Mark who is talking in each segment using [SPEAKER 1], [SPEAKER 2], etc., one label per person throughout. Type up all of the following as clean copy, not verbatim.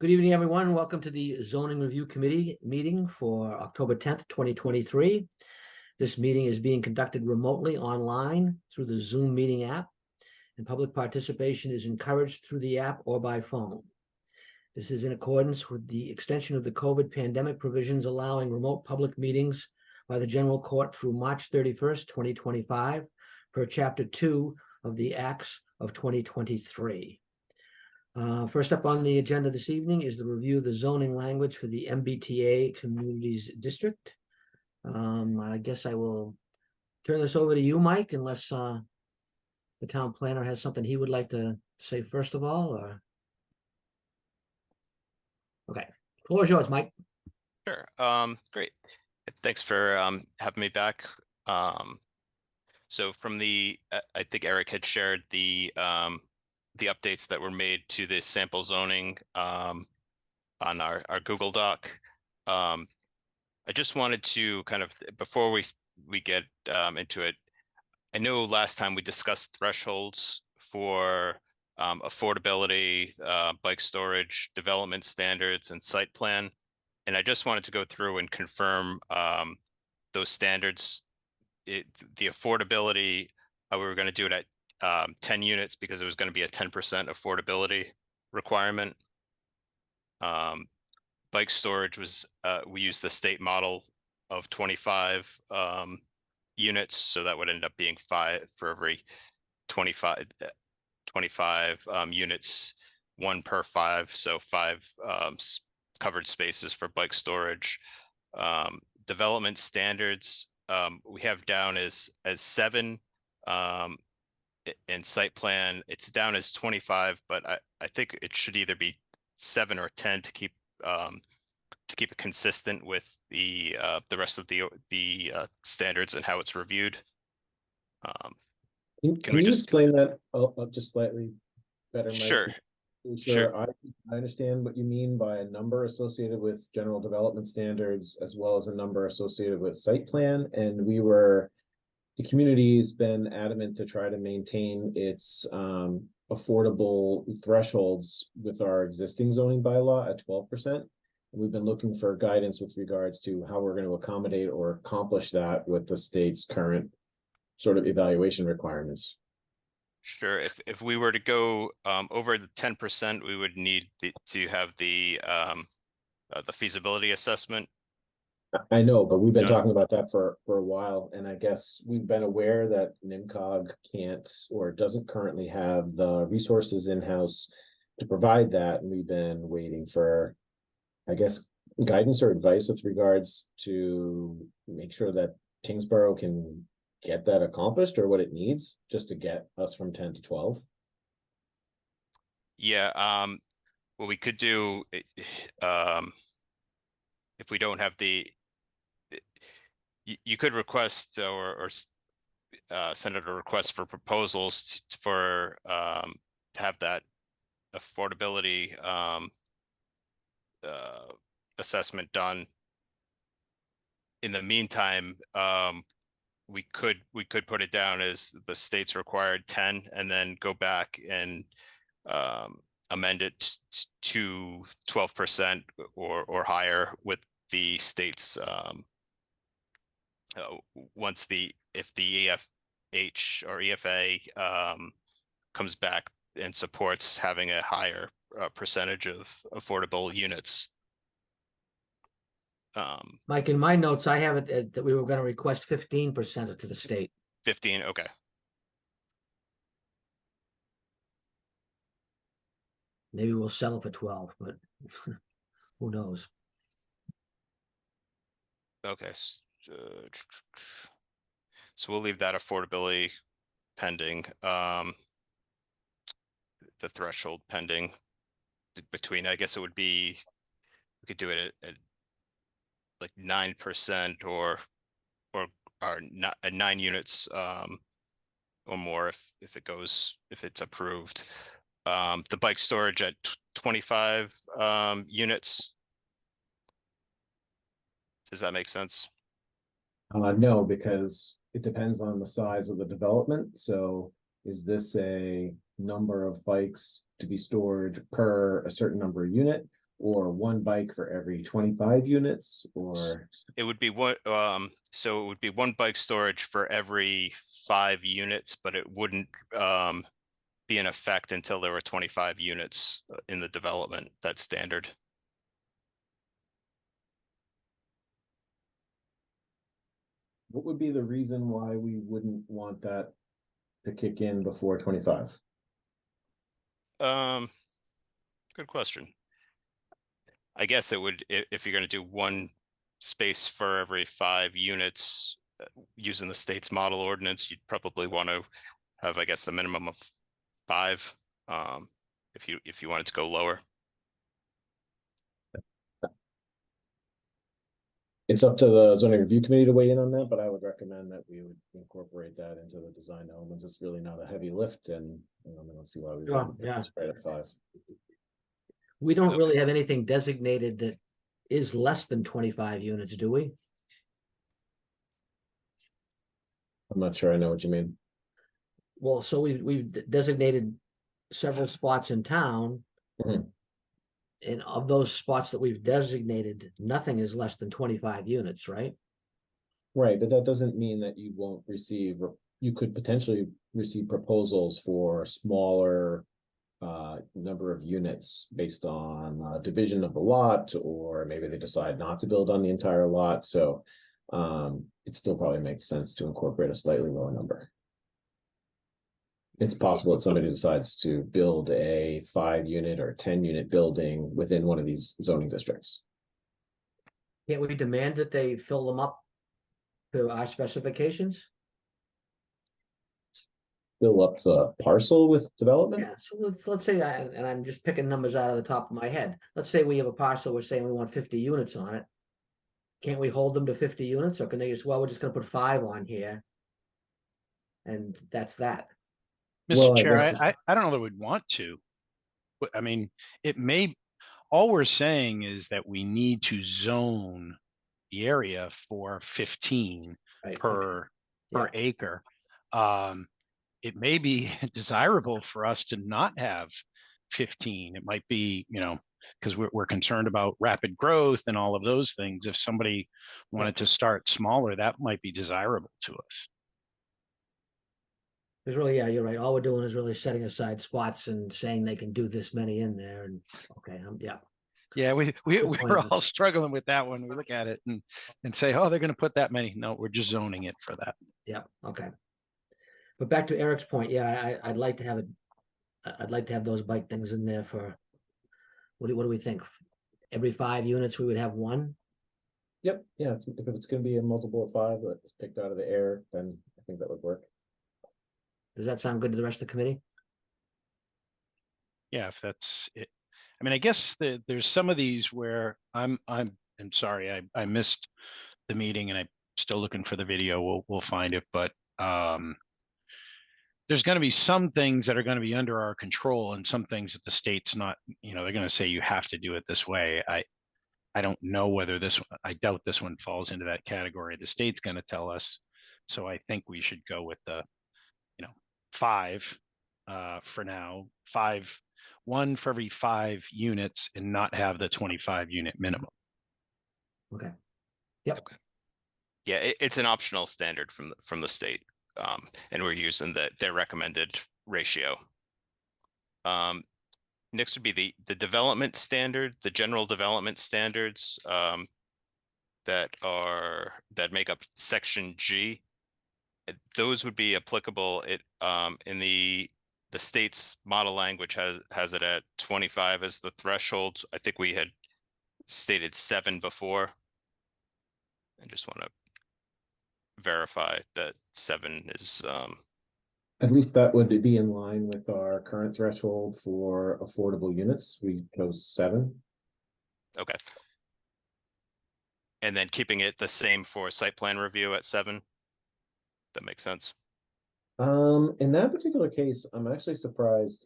[SPEAKER 1] Good evening, everyone. Welcome to the Zoning Review Committee meeting for October 10th, 2023. This meeting is being conducted remotely online through the Zoom meeting app, and public participation is encouraged through the app or by phone. This is in accordance with the extension of the COVID pandemic provisions allowing remote public meetings by the General Court through March 31st, 2025, per Chapter 2 of the Acts of 2023. First up on the agenda this evening is the review of the zoning language for the MBTA Communities District. I guess I will turn this over to you, Mike, unless the town planner has something he would like to say first of all, or? Okay, floor is yours, Mike.
[SPEAKER 2] Sure. Great. Thanks for having me back. So from I think Eric had shared the updates that were made to this sample zoning on our Google Doc. I just wanted to kind of, before we get into it, I know last time we discussed thresholds for affordability, bike storage, development standards, and site plan. And I just wanted to go through and confirm those standards. The affordability, we were going to do it at 10 units because it was going to be a 10% affordability requirement. Bike storage was, we used the state model of 25 units, so that would end up being 5 for every 25 units, 1 per 5, so 5 covered spaces for bike storage. Development standards we have down as 7. In site plan it's down as 25, but I think it should either be 7 or 10 to keep it consistent with the rest of the standards and how it's reviewed.
[SPEAKER 3] Can you explain that just slightly better, Mike?
[SPEAKER 2] Sure.
[SPEAKER 3] Sure. I understand what you mean by a number associated with general development standards as well as a number associated with site plan, and the community's been adamant to try to maintain its affordable thresholds with our existing zoning bylaw at 12%. We've been looking for guidance with regards to how we're going to accommodate or accomplish that with the state's current sort of evaluation requirements.
[SPEAKER 2] Sure. If we were to go over the 10%, we would need to have the feasibility assessment.
[SPEAKER 3] I know, but we've been talking about that for a while, and I guess we've been aware that NIMCOG can't or doesn't currently have the resources in-house to provide that, and we've been waiting for, I guess, guidance or advice with regards to make sure that Tyngsborough can get that accomplished, or what it needs just to get us from 10 to 12.
[SPEAKER 2] Yeah. What we could do, if we don't have you could request or send out a request for proposals to have that affordability assessment done. In the meantime, we could put it down as the state's required 10 and then go back and amend it to 12% or higher with the state's if the EFH or EFA comes back and supports having a higher percentage of affordable units.
[SPEAKER 1] Mike, in my notes, I have it that we were going to request 15% to the state.
[SPEAKER 2] 15, okay.
[SPEAKER 1] Maybe we'll settle for 12, but who knows?
[SPEAKER 2] Okay. So we'll leave that affordability pending, the threshold pending between, I guess it would be, we could do it at like 9% or not at 9 units or more if it's approved. The bike storage at 25 units. Does that make sense?
[SPEAKER 3] No, because it depends on the size of the development. So is this a number of bikes to be stored per a certain number of unit, or one bike for every 25 units, or?
[SPEAKER 2] It would be one, so it would be one bike storage for every 5 units, but it wouldn't be in effect until there were 25 units in the development. That's standard.
[SPEAKER 3] What would be the reason why we wouldn't want that to kick in before 25?
[SPEAKER 2] Good question. I guess it would, if you're going to do one space for every 5 units using the state's model ordinance, you'd probably want to have, I guess, a minimum of 5 if you wanted to go lower.
[SPEAKER 3] It's up to the zoning review committee to weigh in on that, but I would recommend that we would incorporate that into the design elements. It's really not a heavy lift, and I don't see why we
[SPEAKER 1] Sure,
[SPEAKER 3] wouldn't
[SPEAKER 1] yeah.
[SPEAKER 3] just right at 5.
[SPEAKER 1] We don't
[SPEAKER 2] Okay.
[SPEAKER 1] really have anything designated that is less than 25 units, do we?
[SPEAKER 3] I'm not sure I know what you mean.
[SPEAKER 1] Well, so we've designated several spots in town.
[SPEAKER 3] Mhm.
[SPEAKER 1] And of those spots that we've designated, nothing is less than 25 units, right?
[SPEAKER 3] Right, but that doesn't mean that you won't receive, or you could potentially receive proposals for smaller number of units based on division of the lot, or maybe they decide not to build on the entire lot. So it still probably makes sense to incorporate a slightly lower number. It's possible that somebody decides to build a 5-unit or 10-unit building within one of these zoning districts.
[SPEAKER 1] Can't we demand that they fill them up to our specifications?
[SPEAKER 3] Fill up the parcel with development?
[SPEAKER 1] Yeah, so let's say, and I'm just picking numbers out of the top of my head. Let's say we have a parcel, we're saying we want 50 units on it. Can't we hold them to 50 units, or can they just, well, we're just gonna put 5 on here? And that's that.
[SPEAKER 3] Well,
[SPEAKER 4] Mr.
[SPEAKER 3] I
[SPEAKER 4] Chair,
[SPEAKER 3] guess-
[SPEAKER 4] I don't know that we'd want to. But I mean, it may, all we're saying is that we need to zone the area for 15
[SPEAKER 1] Right,
[SPEAKER 4] per
[SPEAKER 1] Yeah.
[SPEAKER 4] acre. It may be desirable for us to not have 15. It might be, because we're concerned about rapid growth and all of those things. If somebody wanted to start smaller, that might be desirable to us.
[SPEAKER 1] Because really, yeah, you're right. All we're doing is really setting aside spots and saying they can do this many in there, and okay, yeah.
[SPEAKER 4] Yeah,
[SPEAKER 1] Good
[SPEAKER 4] we're
[SPEAKER 1] point.
[SPEAKER 4] all struggling with that one. We look at it and say, oh, they're going to put that many. No, we're just zoning it for that.
[SPEAKER 1] Yep, okay. But back to Eric's point, yeah, I'd like to have it. I'd like to have those bike things in there for. What do we think? Every 5 units, we would have one.
[SPEAKER 3] Yep, yeah, if it's gonna be a multiple of 5 that's picked out of the air, then I think that would work.
[SPEAKER 1] Does that sound good to the rest of the committee?
[SPEAKER 4] Yeah, if that's it. I mean, I guess there's some of these where I'm sorry, I missed the meeting and I'm still looking for the video. We'll find it, but there's going to be some things that are going to be under our control and some things that the state's not, they're going to say you have to do it this way. I don't know whether I doubt this one falls into that category. The state's going to tell us. So I think we should go with the, 5 for now, 1 for every 5 units and not have the 25 unit minimum.
[SPEAKER 1] Okay. Yep.
[SPEAKER 2] Okay. Yeah, it's an optional standard from the state, and we're using their recommended ratio. Next would be the development standard, the general development standards that make up section G. Those would be applicable. In the state's model language has it at 25 as the threshold. I think we had stated 7 before. I just want to verify that 7 is
[SPEAKER 3] At least that would be in line with our current threshold for affordable units. We chose 7.
[SPEAKER 2] okay. And then keeping it the same for site plan review at 7. That makes sense.
[SPEAKER 3] In that particular case, I'm actually surprised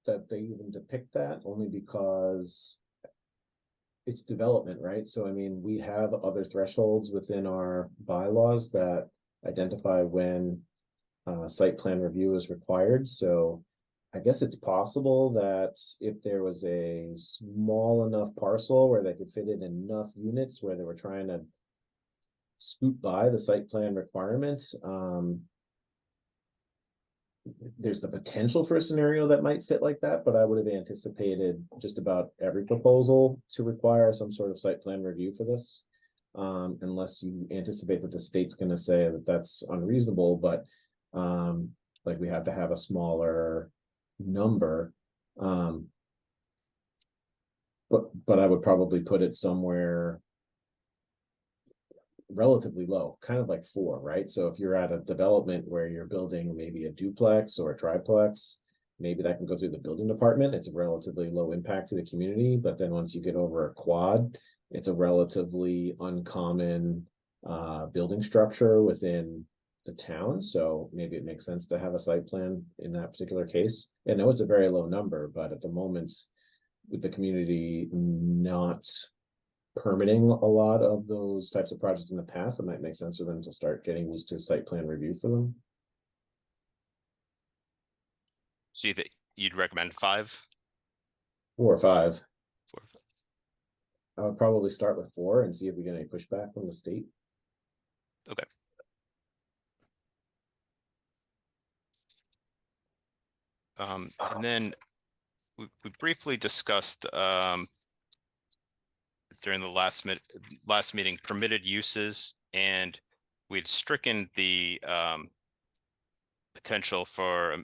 [SPEAKER 3] that they even depict that, only because it's development, right? So, I mean, we have other thresholds within our bylaws that identify when site plan review is required. So I guess it's possible that if there was a small enough parcel where they could fit in enough units where they were trying to scoot by the site plan requirements, there's the potential for a scenario that might fit like that, but I would have anticipated just about every proposal to require some sort of site plan review for this. Unless you anticipate that the state's going to say that that's unreasonable, but like we have to have a smaller number. But I would probably put it somewhere relatively low, kind of like 4, right? So if you're at a development where you're building maybe a duplex or a triplex, maybe that can go through the building department. It's a relatively low impact to the community, but then once you get over a quad, it's a relatively uncommon building structure within the town. So maybe it makes sense to have a site plan in that particular case. I know it's a very low number, but at the moment, with the community not permitting a lot of those types of projects in the past, it might make sense for them to start getting used to site plan review for them.
[SPEAKER 2] So you think you'd recommend 5?
[SPEAKER 3] 4 or 5.
[SPEAKER 2] 4 or 5.
[SPEAKER 3] I would probably start with 4 and see if we get any pushback from the state.
[SPEAKER 2] Okay. And then we briefly discussed during the last meeting permitted uses, and we'd stricken the potential for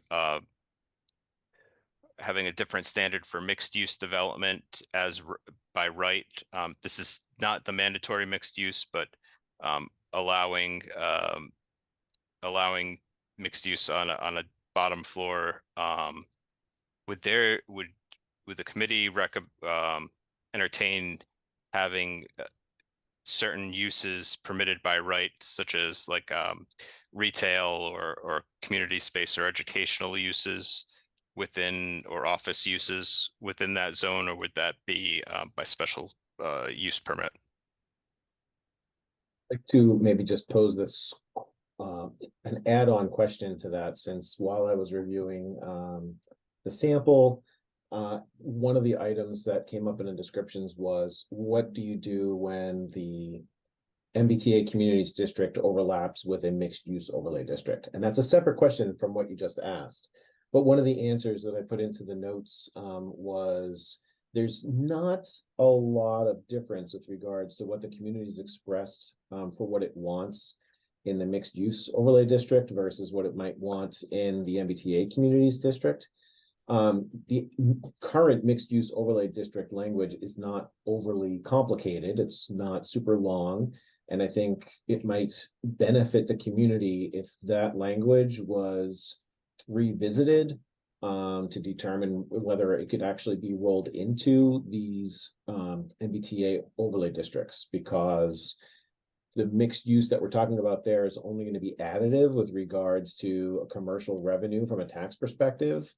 [SPEAKER 2] having a different standard for mixed use development as by right. This is not the mandatory mixed use, but allowing mixed use on a bottom floor. Would the committee entertain having certain uses permitted by right, such as like retail or community space or educational uses within, or office uses within that zone, or would that be by special use permit?
[SPEAKER 3] I'd like to maybe just pose this an add-on question to that, since while I was reviewing the sample, one of the items that came up in the descriptions was, what do you do when the MBTA Communities District overlaps with a mixed-use overlay district? And that's a separate question from what you just asked. But one of the answers that I put into the notes was, there's not a lot of difference with regards to what the community's expressed for what it wants in the mixed use overlay district versus what it might want in the MBTA Communities District. The current mixed use overlay district language is not overly complicated. It's not super long. And I think it might benefit the community if that language was revisited to determine whether it could actually be rolled into these MBTA overlay districts, because the mixed use that we're talking about there is only going to be additive with regards to a commercial revenue from a tax perspective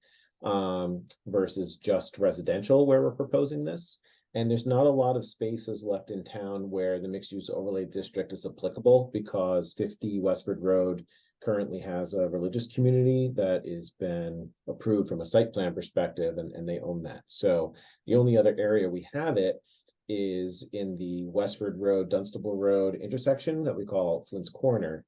[SPEAKER 3] versus just residential where we're proposing this. And there's not a lot of spaces left in town where the mixed use overlay district is applicable, because 50 Westford Road currently has a religious community that has been approved from a site plan perspective, and they own that. So the only other area we have it is in the Westford Road, Dunstable Road intersection that we call Flint's Corner.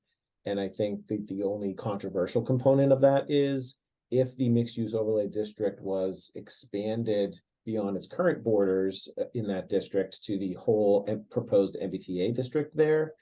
[SPEAKER 3] And I think the only controversial component of that is, if the mixed use overlay district was expanded beyond its current borders in that district to the whole proposed MBTA district there,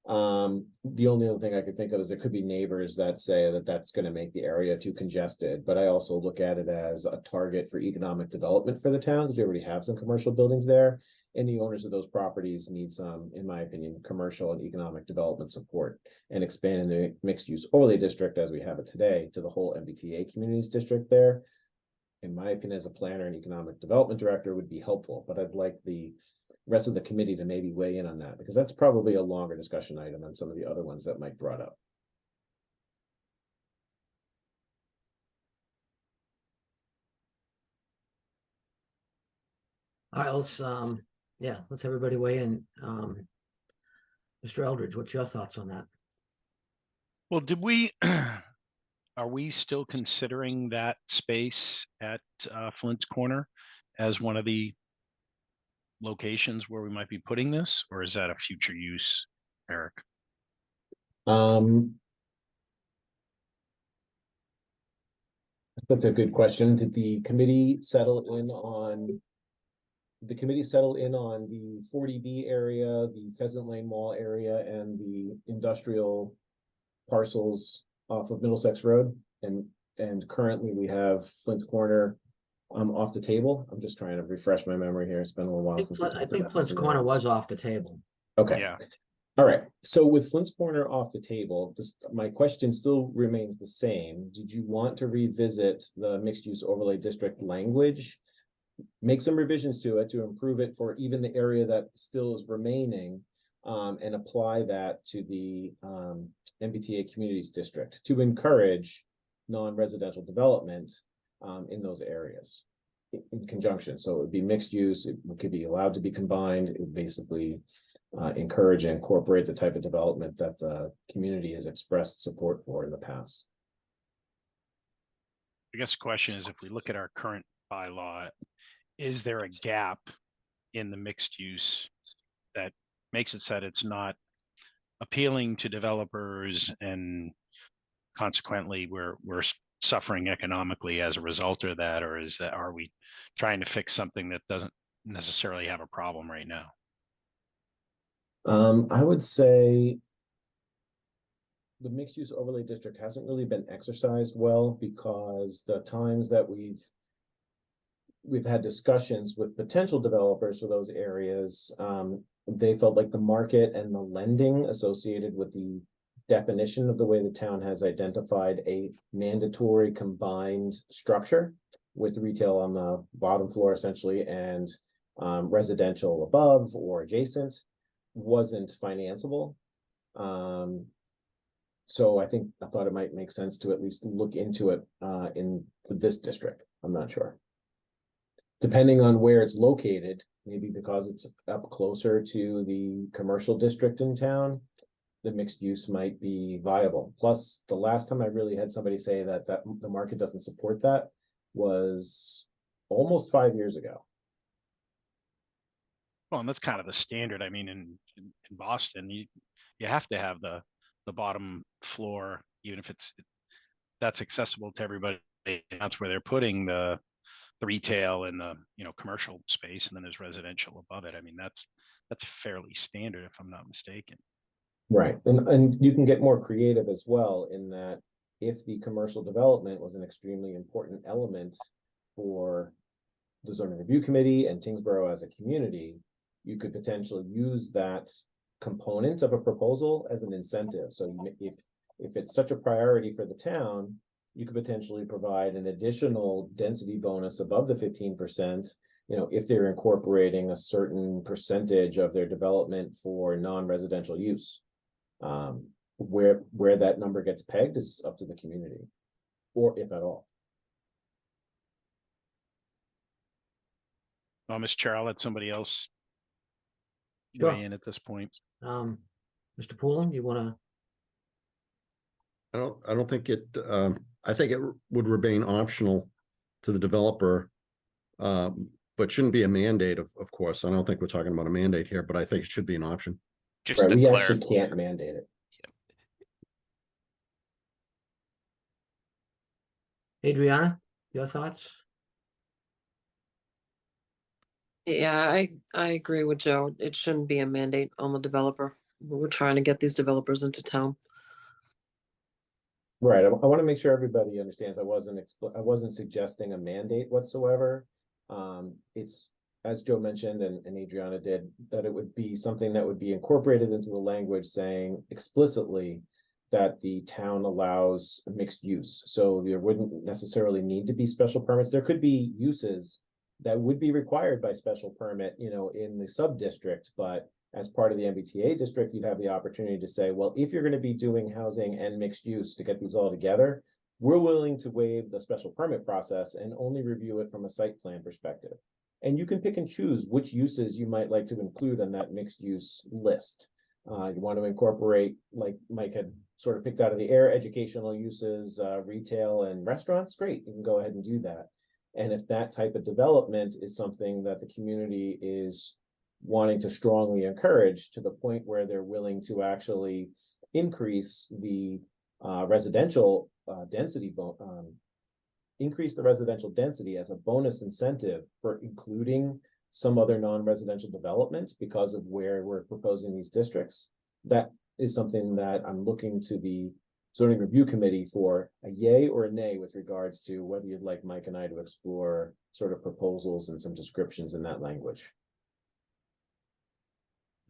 [SPEAKER 3] the only other thing I could think of is there could be neighbors that say that that's going to make the area too congested. But I also look at it as a target for economic development for the town, because we already have some commercial buildings there, and the owners of those properties need some, in my opinion, commercial and economic development support. And expanding the mixed use overlay district as we have it today to the whole MBTA Communities District there, in my opinion, as a planner and economic development director, would be helpful. But I'd like the rest of the committee to maybe weigh in on that, because that's probably a longer discussion item than some of the other ones that Mike brought up.
[SPEAKER 1] All right, let's everybody weigh in. Mr. Eldridge, what's your thoughts on that?
[SPEAKER 4] Well, did we Are we still considering that space at Flint's Corner as one of the locations where we might be putting this, or is that a future use, Eric?
[SPEAKER 3] That's a good question. Did the committee settle in on the 40B area, the Pheasant Lane Mall area, and the industrial parcels off of Middlesex Road? And currently we have Flint's Corner off the table. I'm just trying to refresh my memory here. It's been a little while since we
[SPEAKER 1] I
[SPEAKER 3] talked
[SPEAKER 1] think
[SPEAKER 3] about
[SPEAKER 1] Flint's
[SPEAKER 3] this.
[SPEAKER 1] Corner was off the table.
[SPEAKER 3] Okay.
[SPEAKER 4] Yeah.
[SPEAKER 3] All right. So with Flint's Corner off the table, my question still remains the same. Did you want to revisit the mixed use overlay district language, make some revisions to it to improve it for even the area that still is remaining, and apply that to the MBTA Communities District to encourage non-residential development in those areas in conjunction? So it would be mixed use. It could be allowed to be combined. It would basically encourage and incorporate the type of development that the community has expressed support for in the past.
[SPEAKER 4] I guess the question is, if we look at our current bylaw, is there a gap in the mixed use that makes it so that it's not appealing to developers, and consequently we're suffering economically as a result of that? Or are we trying to fix something that doesn't necessarily have a problem right now?
[SPEAKER 3] I would say the mixed use overlay district hasn't really been exercised well, because the times that we've had discussions with potential developers for those areas, they felt like the market and the lending associated with the definition of the way the town has identified a mandatory combined structure with retail on the bottom floor essentially, and residential above or adjacent, wasn't financeable. So I thought it might make sense to at least look into it in this district. I'm not sure. Depending on where it's located, maybe because it's up closer to the commercial district in town, the mixed use might be viable. Plus, the last time I really had somebody say that the market doesn't support that was almost 5 years ago.
[SPEAKER 4] Well, and that's kind of the standard. I mean, in Boston, you have to have the bottom floor, even if that's accessible to everybody. That's where they're putting the retail and the commercial space, and then there's residential above it. I mean, that's fairly standard, if I'm not mistaken.
[SPEAKER 3] Right, and you can get more creative as well, in that if the commercial development was an extremely important element for the zoning review committee and Tyngsborough as a community, you could potentially use that component of a proposal as an incentive. So if it's such a priority for the town, you could potentially provide an additional density bonus above the 15%, if they're incorporating a certain percentage of their development for non-residential use. Where that number gets pegged is up to the community, or if at all.
[SPEAKER 4] Well, Mr. Chair, I'll let somebody else
[SPEAKER 1] Sure.
[SPEAKER 4] weigh in at this point.
[SPEAKER 1] Mr. Poulin, you want to?
[SPEAKER 5] I don't think it, I think it would remain optional to the developer, but shouldn't be a mandate, of course. I don't think we're talking about a mandate here, but I think it should be an option.
[SPEAKER 2] Just
[SPEAKER 3] Right,
[SPEAKER 2] to
[SPEAKER 3] we
[SPEAKER 2] clarify,
[SPEAKER 3] actually can't mandate it.
[SPEAKER 1] Adriana, your thoughts?
[SPEAKER 6] Yeah, I agree with Joe. It shouldn't be a mandate on the developer. We're trying to get these developers into town.
[SPEAKER 3] Right, I want to make sure everybody understands. I wasn't suggesting a mandate whatsoever. It's, as Joe mentioned and Adriana did, that it would be something that would be incorporated into the language saying explicitly that the town allows mixed use. So there wouldn't necessarily need to be special permits. There could be uses that would be required by special permit, in the sub-district, but as part of the MBTA district, you'd have the opportunity to say, well, if you're going to be doing housing and mixed use to get these all together, we're willing to waive the special permit process and only review it from a site plan perspective. And you can pick and choose which uses you might like to include on that mixed use list. You want to incorporate, like Mike had sort of picked out of the air, educational uses, retail and restaurants, great, you can go ahead and do that. And if that type of development is something that the community is wanting to strongly encourage to the point where they're willing to actually increase the residential density, increase the residential density as a bonus incentive for including some other non-residential development because of where we're proposing these districts, that is something that I'm looking to the zoning review committee for a yay or a nay with regards to whether you'd like Mike and I to explore sort of proposals and some descriptions in that language.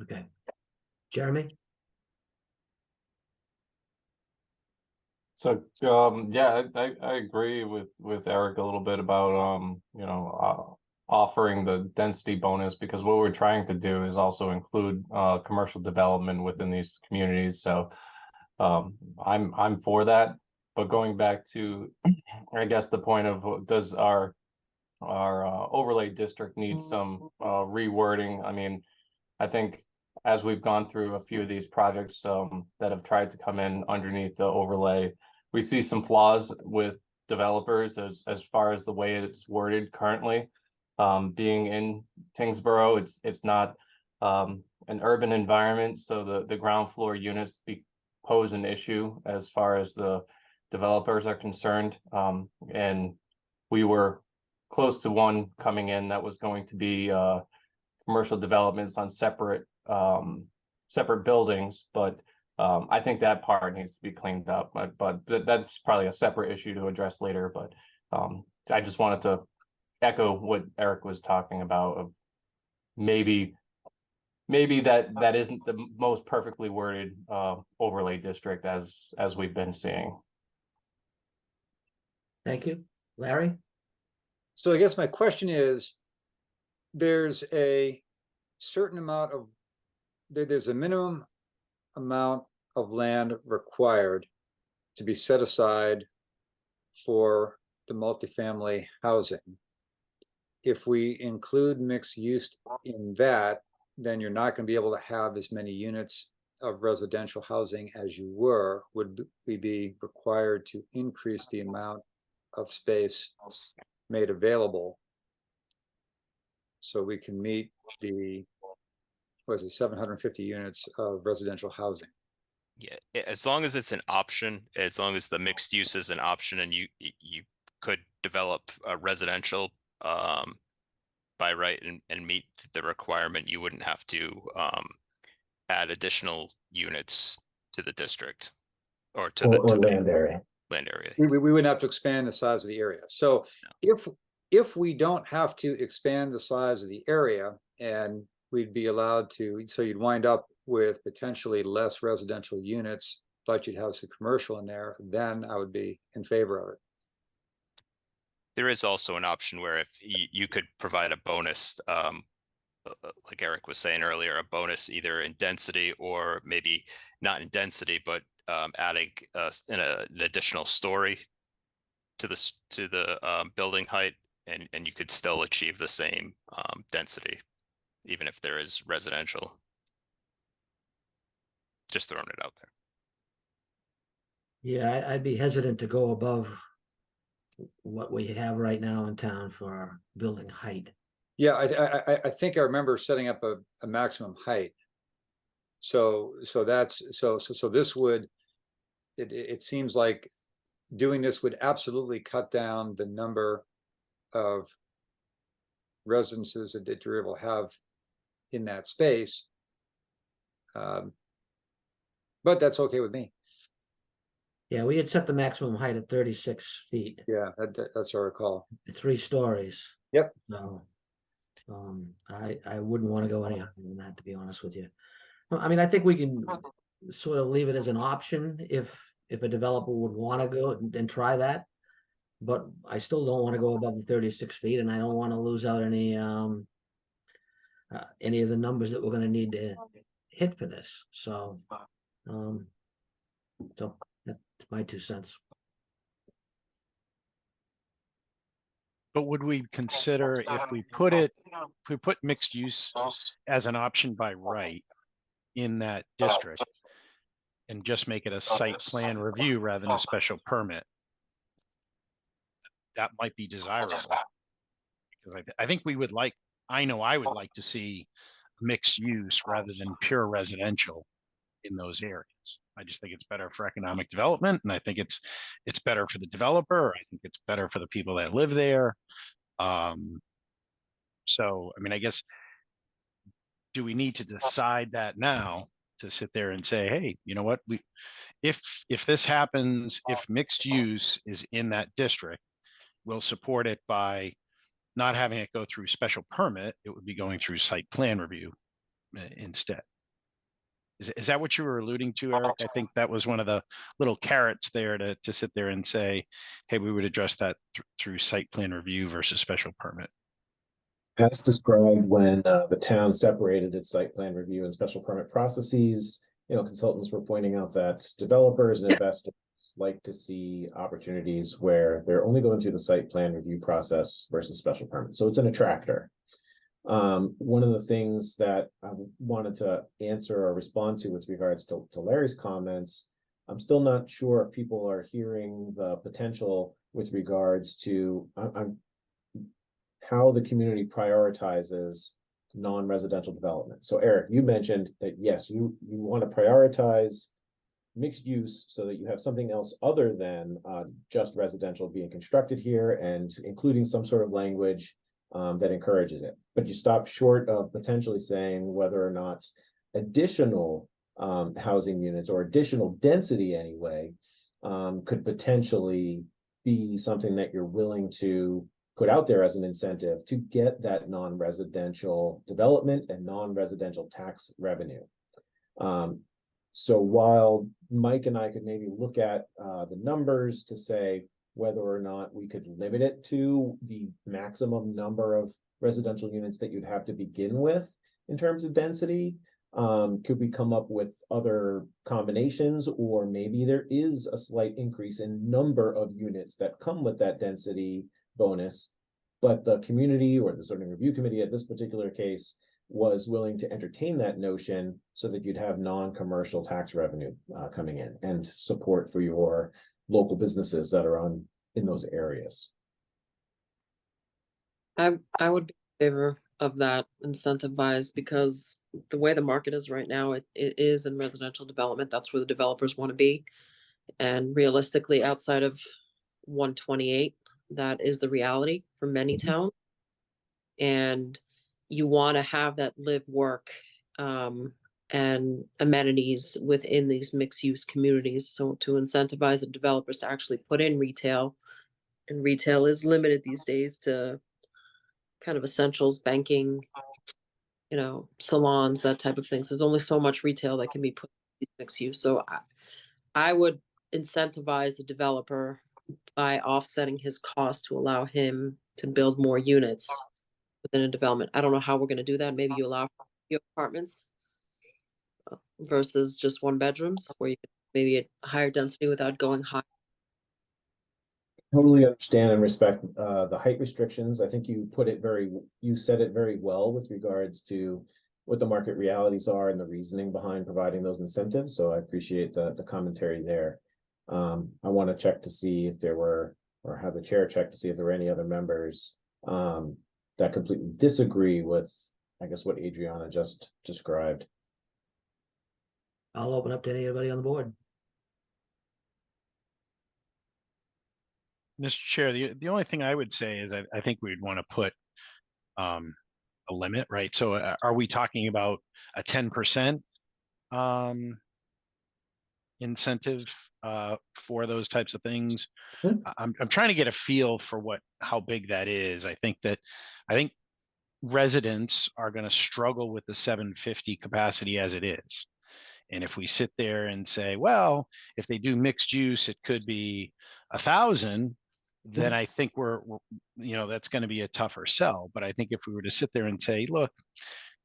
[SPEAKER 1] Okay. Jeremy?
[SPEAKER 7] So, yeah, I agree with Eric a little bit about, offering the density bonus, because what we're trying to do is also include commercial development within these communities. So I'm for that. But going back to, I guess, the point of, does our overlay district need some rewording? I mean, I think as we've gone through a few of these projects that have tried to come in underneath the overlay, we see some flaws with developers as far as the way it's worded currently. Being in Tyngsborough, it's not an urban environment, so the ground floor units pose an issue as far as the developers are concerned. And we were close to one coming in that was going to be commercial developments on separate buildings, but I think that part needs to be cleaned up. But that's probably a separate issue to address later. But I just wanted to echo what Eric was talking about. Of maybe that isn't the most perfectly worded overlay district as we've been seeing.
[SPEAKER 1] Thank you. Larry?
[SPEAKER 8] So I guess my question is, there's a certain amount of, there's a minimum amount of land required to be set aside for the multifamily housing. If we include mixed use in that, then you're not going to be able to have as many units of residential housing as you were. Would we be required to increase the amount of space made available so we can meet the, what is it, 750 units of residential housing?
[SPEAKER 2] Yeah, as long as it's an option, as long as the mixed use is an option, and you could develop a residential by right and meet the requirement, you wouldn't have to add additional units to the district or to the
[SPEAKER 3] land area.
[SPEAKER 2] Land area.
[SPEAKER 8] We wouldn't have to expand the size of the area. So
[SPEAKER 2] No.
[SPEAKER 8] if we don't have to expand the size of the area, and we'd be allowed to, so you'd wind up with potentially less residential units, but you'd have some commercial in there, then I would be in favor of it.
[SPEAKER 2] There is also an option where if you could provide a bonus, like Eric was saying earlier, a bonus either in density or maybe not in density, but adding an additional story to the building height, and you could still achieve the same density, even if there is residential. Just throwing it out there.
[SPEAKER 1] Yeah, I'd be hesitant to go above what we have right now in town for building height.
[SPEAKER 8] Yeah, I think I remember setting up a maximum height. So that's so this would, it seems like doing this would absolutely cut down the number of residences that you're able to have in that space. But that's okay with me.
[SPEAKER 1] Yeah, we had set the maximum height at 36 feet,
[SPEAKER 8] Yeah, that's what I recall.
[SPEAKER 1] 3 stories.
[SPEAKER 8] Yep.
[SPEAKER 1] So, I wouldn't want to go any higher than that, to be honest with you. I mean, I think we can sort of leave it as an option if a developer would want to go and try that. But I still don't want to go above the 36 feet, and I don't want to lose out any of the numbers that we're going to need to hit for this. So, so that's my 2 cents.
[SPEAKER 4] But would we consider if we put mixed use as an option by right, in that district and just make it a site plan review rather than a special permit, that might be desirable. Because I think we would like, I know I would like to see mixed use rather than pure residential in those areas. I just think it's better for economic development, and I think it's better for the developer. I think it's better for the people that live there. So, I mean, I guess, do we need to decide that now to sit there and say, hey, you know what, if this happens, if mixed use is in that district, we'll support it by not having it go through special permit, it would be going through site plan review instead. Is that what you were alluding to, Eric? I think that was one of the little carrots there to sit there and say, hey, we would address that through site plan review versus special permit.
[SPEAKER 3] As described when the town separated its site plan review and special permit processes, consultants were pointing out that developers and investors like to see opportunities where they're only going through the site plan review process versus special permit. So it's an attractor. One of the things that I wanted to answer or respond to with regards to Larry's comments, I'm still not sure if people are hearing the potential with regards to how the community prioritizes non-residential development. So Eric, you mentioned that yes, you want to prioritize mixed use so that you have something else other than just residential being constructed here, and including some sort of language that encourages it. But you stop short of potentially saying whether or not additional housing units or additional density anyway could potentially be something that you're willing to put out there as an incentive to get that non-residential development and non-residential tax revenue. So while Mike and I could maybe look at the numbers to say whether or not we could limit it to the maximum number of residential units that you'd have to begin with in terms of density, could we come up with other combinations, or maybe there is a slight increase in number of units that come with that density bonus, but the community or the zoning review committee at this particular case was willing to entertain that notion so that you'd have non-commercial tax revenue coming in and support for your local businesses that are in those areas.
[SPEAKER 6] I would be in favor of that incentivized, because the way the market is right now, it is in residential development. That's where the developers want to be. And realistically, outside of 128, that is the reality for many towns. And you want to have that live, work, and amenities within these mixed use communities. So to incentivize the developers to actually put in retail, and retail is limited these days to kind of essentials, banking, salons, that type of things. There's only so much retail that can be put in mixed use. So I would incentivize the developer by offsetting his cost to allow him to build more units within a development. I don't know how we're going to do that. Maybe you allow few apartments versus just one bedrooms, where you could maybe a higher density without going high.
[SPEAKER 3] Totally understand and respect the height restrictions. I think you said it very well with regards to what the market realities are and the reasoning behind providing those incentives. So I appreciate the commentary there. I want to check to see if there were, or have the chair check to see if there were any other members that completely disagree with, I guess, what Adriana just described.
[SPEAKER 1] I'll open up to anybody on the board.
[SPEAKER 4] Mr. Chair, the only thing I would say is I think we'd want to put a limit, right? So are we talking about a 10% incentive for those types of things? I'm trying to get a feel for how big that is. I think residents are going to struggle with the 750 capacity as it is. And if we sit there and say, well, if they do mixed use, it could be 1,000, then I think we're that's going to be a tougher sell. But I think if we were to sit there and say, look,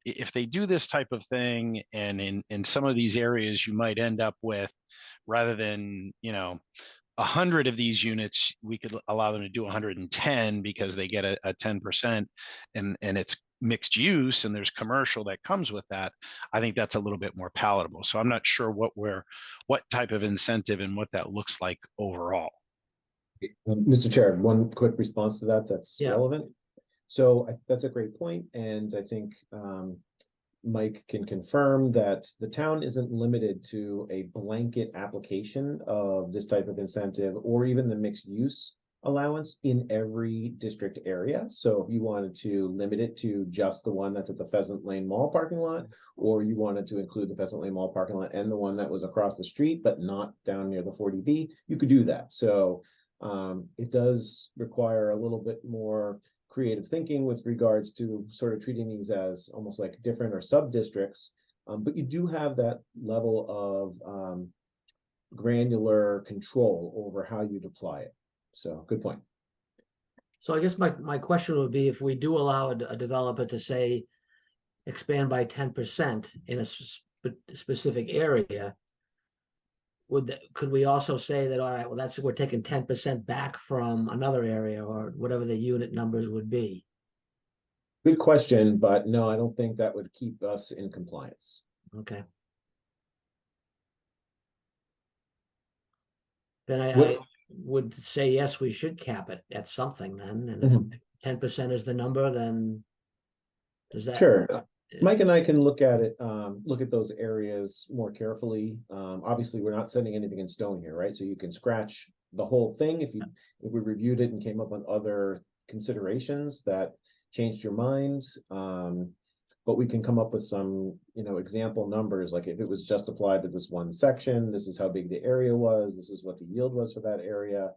[SPEAKER 4] if they do this type of thing, and in some of these areas, you might end up with, rather than 100 of these units, we could allow them to do 110 because they get a 10%, and it's mixed use and there's commercial that comes with that, I think that's a little bit more palatable. So I'm not sure what type of incentive and what that looks like overall.
[SPEAKER 3] Mr. Chair, one quick response to that that's
[SPEAKER 1] Yeah.
[SPEAKER 3] relevant. So that's a great point, and I think Mike can confirm that the town isn't limited to a blanket application of this type of incentive or even the mixed use allowance in every district area. So if you wanted to limit it to just the one that's at the Pheasant Lane Mall parking lot, or you wanted to include the Pheasant Lane Mall parking lot and the one that was across the street, but not down near the 40B, you could do that. So it does require a little bit more creative thinking with regards to sort of treating these as almost like different or sub districts, but you do have that level of granular control over how you apply it. So good point.
[SPEAKER 1] So I guess my question would be, if we do allow a developer to say expand by 10% in a specific area, could we also say that, all right, well, we're taking 10% back from another area, or whatever the unit numbers would be?
[SPEAKER 3] Good question, but no, I don't think that would keep us in compliance.
[SPEAKER 1] Okay. Then I
[SPEAKER 3] What-
[SPEAKER 1] would say, yes, we should cap it at something then, and if 10% is the number, then does that?
[SPEAKER 3] Sure. Mike and I can look at it, look at those areas more carefully. Obviously, we're not setting anything in stone here, right? So you can scratch the whole thing if we reviewed it and came up with other considerations that changed your mind. But we can come up with some, example numbers, like if it was just applied to this one section, this is how big the area was, this is what the yield was for that area.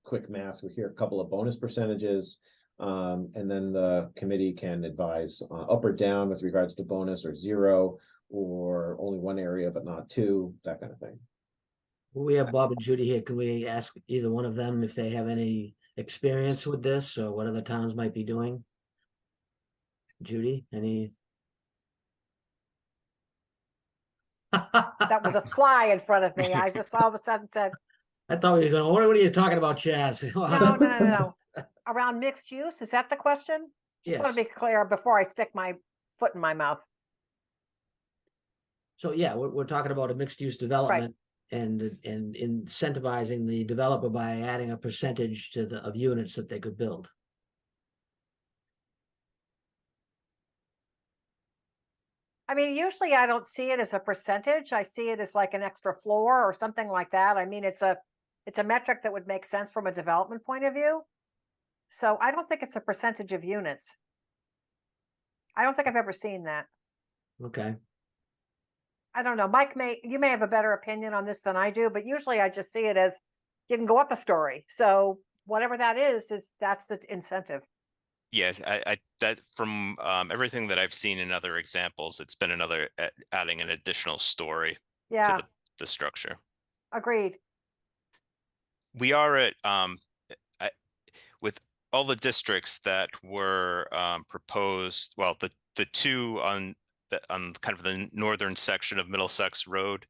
[SPEAKER 3] Quick math, we hear a couple of bonus percentages. And then the committee can advise up or down with regards to bonus, or zero, or only one area but not two, that kind of thing.
[SPEAKER 1] We have Bob and Judy here. Can we ask either one of them if they have any experience with this, or what other towns might be doing? Judy, any?
[SPEAKER 9] That was a fly in front of me. I just all of a sudden said,
[SPEAKER 1] I thought we were going, what are you talking about, Chaz?
[SPEAKER 9] no. Around mixed use, is that the question? Just want to
[SPEAKER 1] Yes.
[SPEAKER 9] be clear before I stick my foot in my mouth.
[SPEAKER 1] So yeah, we're talking about a mixed use development and incentivizing the developer by adding a percentage to of units that they could build.
[SPEAKER 9] I mean, usually I don't see it as a percentage. I see it as like an extra floor or something like that. I mean, it's a metric that would make sense from a development point of view. So I don't think it's a percentage of units. I don't think I've ever seen that.
[SPEAKER 1] Okay.
[SPEAKER 9] I don't know. Mike, you may have a better opinion on this than I do, but usually I just see it as you can go up a story. So whatever that is that's the incentive.
[SPEAKER 2] Yeah, I that from everything that I've seen in other examples, it's been another adding an additional story
[SPEAKER 9] Yeah,
[SPEAKER 2] to the structure.
[SPEAKER 9] agreed.
[SPEAKER 2] We are at with all the districts that were proposed. Well, the two on kind of the northern section of Middlesex Road,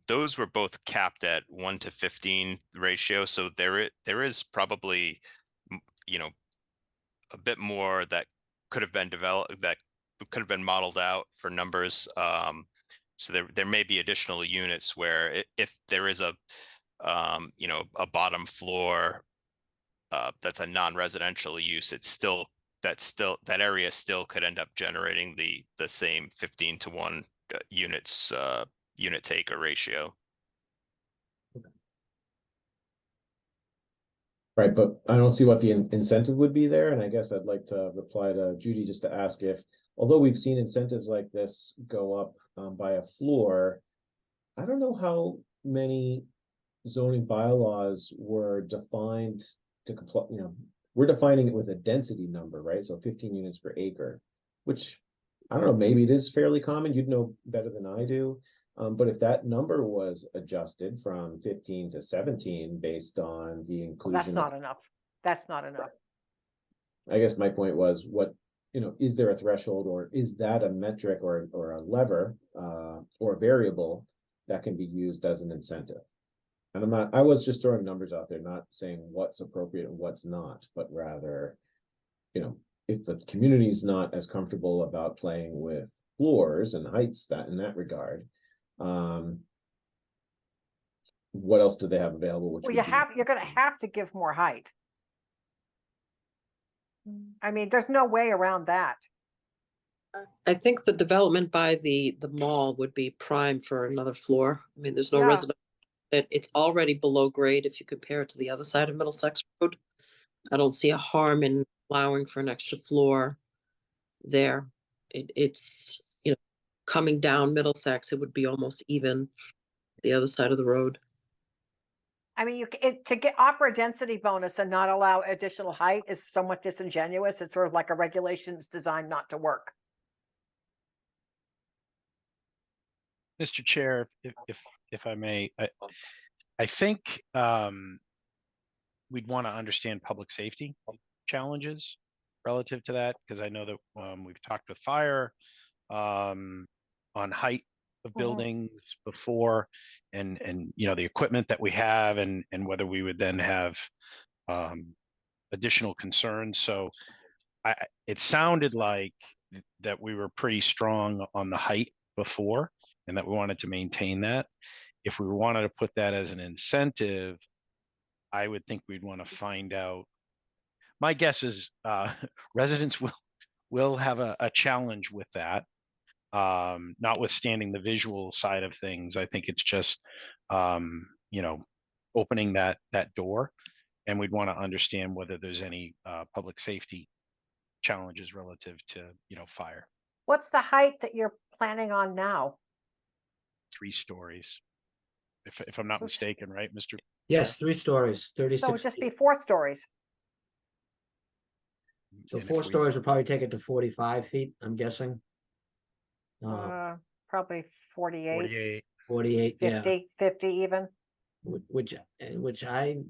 [SPEAKER 2] those were both capped at 1:15 ratio. So there is probably, a bit more that could have been developed, that could have been modeled out for numbers. So there may be additional units where if there is a bottom floor that's a non-residential use, that area still could end up generating the same 15:1 unit taker ratio.
[SPEAKER 3] Right, but I don't see what the incentive would be there, and I guess I'd like to reply to Judy just to ask if, although we've seen incentives like this go up by a floor, I don't know how many zoning bylaws were defined to comply. We're defining it with a density number, right? So 15 units per acre, which I don't know, maybe it is fairly common. You'd know better than I do. But if that number was adjusted from 15 to 17 based on the
[SPEAKER 9] Well,
[SPEAKER 3] inclusion.
[SPEAKER 9] that's not enough. That's not enough.
[SPEAKER 3] I guess my point was, is there a threshold, or is that a metric or a lever or a variable that can be used as an incentive? And I was just throwing numbers out there, not saying what's appropriate and what's not, but rather, if the community's not as comfortable about playing with floors and heights that in that regard, what else do they have available? Which
[SPEAKER 9] Well,
[SPEAKER 3] would be-
[SPEAKER 9] you're gonna have to give more height. I mean, there's no way around that.
[SPEAKER 6] I think the development by the mall would be prime for another floor. I mean, there's no
[SPEAKER 9] Yeah.
[SPEAKER 6] resident. It's already below grade if you compare it to the other side of Middlesex Road. I don't see a harm in allowing for an extra floor there. It's, you know, coming down Middlesex, it would be almost even the other side of the road.
[SPEAKER 9] I mean, to offer a density bonus and not allow additional height is somewhat disingenuous. It's sort of like a regulation that's designed not to work.
[SPEAKER 4] Mr. Chair, if I may, I think we'd want to understand public safety challenges relative to that, because I know that we've talked with fire on height of buildings before, and you know, the equipment that we have, and whether we would then have additional concerns. So it sounded like that we were pretty strong on the height before, and that we wanted to maintain that. If we wanted to put that as an incentive, I would think we'd want to find out. My guess is residents will have a challenge with that, notwithstanding the visual side of things. I think it's just you know, opening that door, and we'd want to understand whether there's any public safety challenges relative to, you know, fire.
[SPEAKER 9] What's the height that you're planning on now?
[SPEAKER 4] 3 stories, if I'm not
[SPEAKER 9] So it's-
[SPEAKER 4] mistaken, right, Mr.
[SPEAKER 1] Yes, 3 stories,
[SPEAKER 9] So
[SPEAKER 1] 36.
[SPEAKER 9] it'd just be 4 stories.
[SPEAKER 1] So
[SPEAKER 4] And if
[SPEAKER 1] 4
[SPEAKER 4] we-
[SPEAKER 1] stories would probably take it to 45 feet, I'm guessing.
[SPEAKER 9] Probably 48,
[SPEAKER 4] 48.
[SPEAKER 1] 48, yeah,
[SPEAKER 9] 50 even.
[SPEAKER 1] which I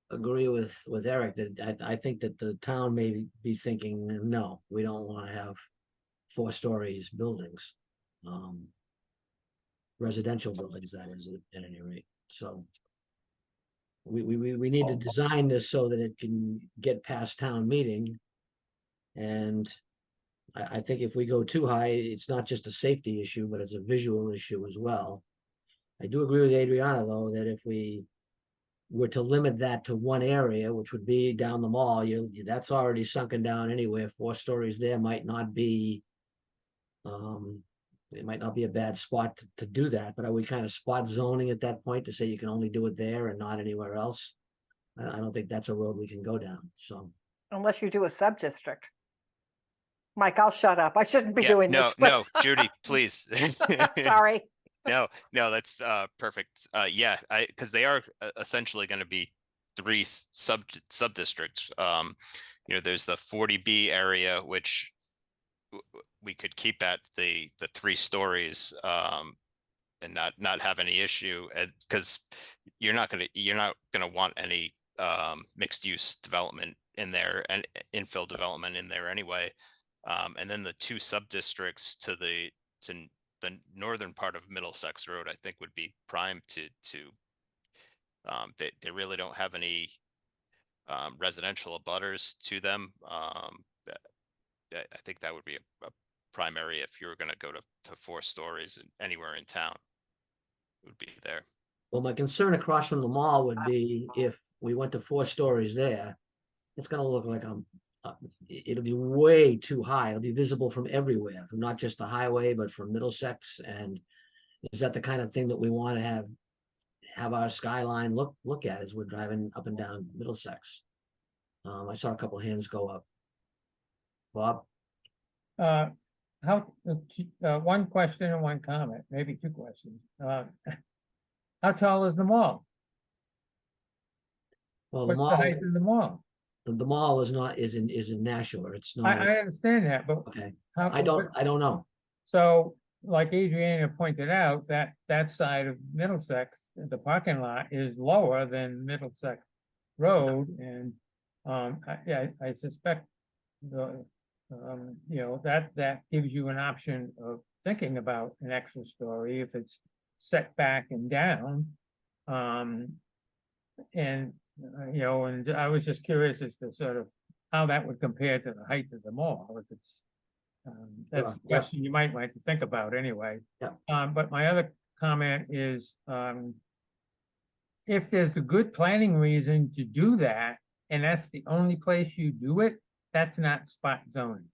[SPEAKER 1] agree with Eric, that I think that the town may be thinking, no, we don't want to have 4 stories buildings. Residential buildings, that is, at any rate. So we need to design this so that it can get past town meeting. And I think if we go too high, it's not just a safety issue, but it's a visual issue as well. I do agree with Adriana, though, that if we were to limit that to one area, which would be down the mall, that's already sunken down anywhere. 4 stories there might not be, it might not be a bad spot to do that, but are we kind of spot zoning at that point to say you can only do it there and not anywhere else? I don't think that's a road we can go down, so.
[SPEAKER 9] Unless you do a sub-district. Mike, I'll shut up. I shouldn't be
[SPEAKER 2] Yeah,
[SPEAKER 9] doing
[SPEAKER 2] no,
[SPEAKER 9] this. but-
[SPEAKER 2] no, Judy, please.
[SPEAKER 9] Sorry.
[SPEAKER 2] No, that's perfect. Yeah, because they are essentially going to be 3 sub districts. You know, there's the 40B area, which we could keep at the 3 stories and not have any issue, because you're not gonna want any mixed use development in there and infill development in there anyway. And then the 2 sub districts to the northern part of Middlesex Road, I think, would be prime to they really don't have any residential abutters to them. I think that would be a primary if you were going to go to 4 stories anywhere in town. It would be there.
[SPEAKER 1] Well, my concern across from the mall would be if we went to 4 stories there, it's gonna look like it'll be way too high. It'll be visible from everywhere, from not just the highway, but from Middlesex. And is that the kind of thing that we want to have our skyline look at as we're driving up and down Middlesex? I saw a couple of hands go up. Bob?
[SPEAKER 10] One question and one comment, maybe 2 questions. How tall is the mall?
[SPEAKER 1] Well, the
[SPEAKER 10] What's the
[SPEAKER 1] mall,
[SPEAKER 10] height of the mall?
[SPEAKER 1] the mall is in Nashua. It's
[SPEAKER 10] I
[SPEAKER 1] not.
[SPEAKER 10] understand that, but
[SPEAKER 1] Okay,
[SPEAKER 10] how?
[SPEAKER 1] I don't know.
[SPEAKER 10] So, like Adriana pointed out, that side of Middlesex, the parking lot is lower than Middlesex Road, and I suspect the you know, that gives you an option of thinking about an extra story if it's set back and down. And you know, and I was just curious as to sort of how that would compare to the height of the mall, if it's, that's a
[SPEAKER 1] Yeah.
[SPEAKER 10] question you might want to think about anyway.
[SPEAKER 1] Yeah.
[SPEAKER 10] But my other comment is, if there's a good planning reason to do that, and that's the only place you do it, that's not spot zoning.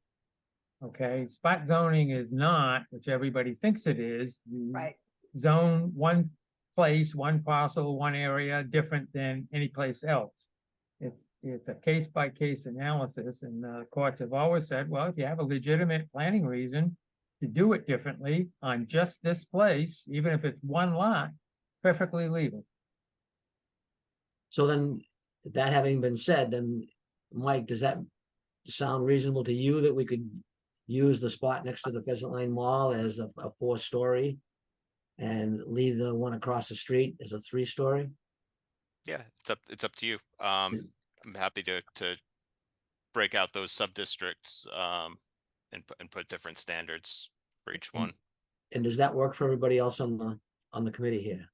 [SPEAKER 10] Okay, spot zoning is not, which everybody thinks it is. You
[SPEAKER 9] Right.
[SPEAKER 10] zone one place, one parcel, one area, different than any place else. It's a case by case analysis, and the courts have always said, well, if you have a legitimate planning reason to do it differently on just this place, even if it's one lot, perfectly legal.
[SPEAKER 1] So then, that having been said, then, Mike, does that sound reasonable to you that we could use the spot next to the Pheasant Lane Mall as a 4-story and leave the one across the street as a 3-story?
[SPEAKER 2] Yeah, it's up to you. I'm happy to break out those sub-districts and put different standards for each one.
[SPEAKER 1] And does that work for everybody else on the committee here?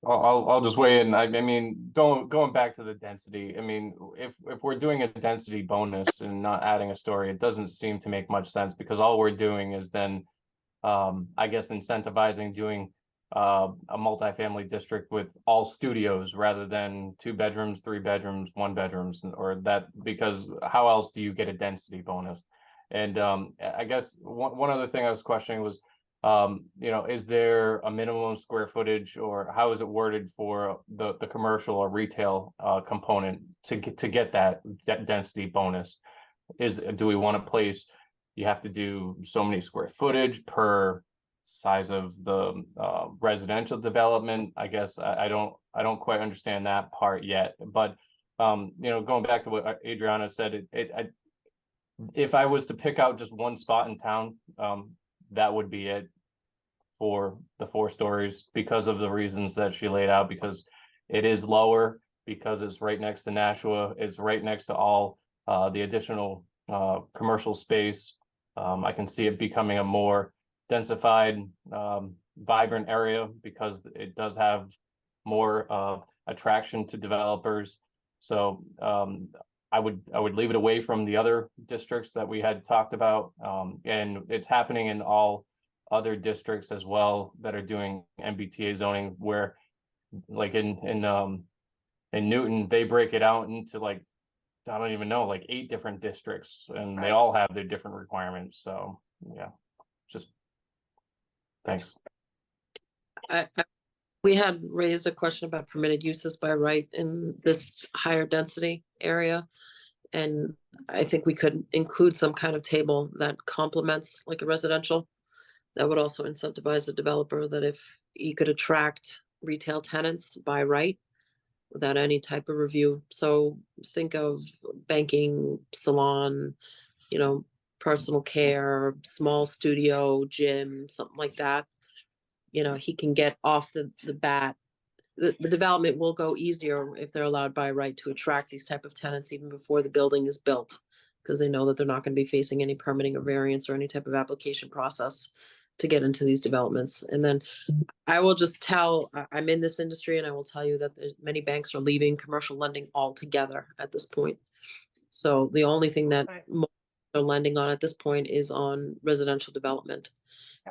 [SPEAKER 7] I'll just weigh in. I mean, going back to the density. I mean, if we're doing a density bonus and not adding a story, it doesn't seem to make much sense, because all we're doing is then, I guess, incentivizing doing a multifamily district with all studios rather than 2 bedrooms, 3 bedrooms, 1 bedrooms, or that, because how else do you get a density bonus? And I guess one other thing I was questioning was, you know, is there a minimum square footage, or how is it worded for the commercial or retail component to get that density bonus? Do we want to place, you have to do so many square footage per size of the residential development? I guess I don't quite understand that part yet. But you know, going back to what Adriana said, if I was to pick out just one spot in town, that would be it for the 4 stories, because of the reasons that she laid out, because it is lower, because it's right next to Nashua, it's right next to all the additional commercial space. I can see it becoming a more densified, vibrant area, because it does have more attraction to developers. So I would leave it away from the other districts that we had talked about, and it's happening in all other districts as well that are doing MBTA zoning, where like in Newton, they break it out into, like, I don't even know, like 8 different districts, and they all have their different requirements. So yeah, just thanks.
[SPEAKER 6] We had raised a question about permitted uses by right in this higher density area. And I think we could include some kind of table that complements like a residential. That would also incentivize the developer that if he could attract retail tenants by right without any type of review. So think of banking, salon, you know, personal care, small studio, gym, something like that. You know, he can get off the bat. The development will go easier if they're allowed by right to attract these type of tenants even before the building is built, because they know that they're not going to be facing any permitting or variance or any type of application process to get into these developments. And then I will just tell, I'm in this industry, and I will tell you that many banks are leaving commercial lending altogether at this point. So the only thing that they're lending on at this point is on residential development.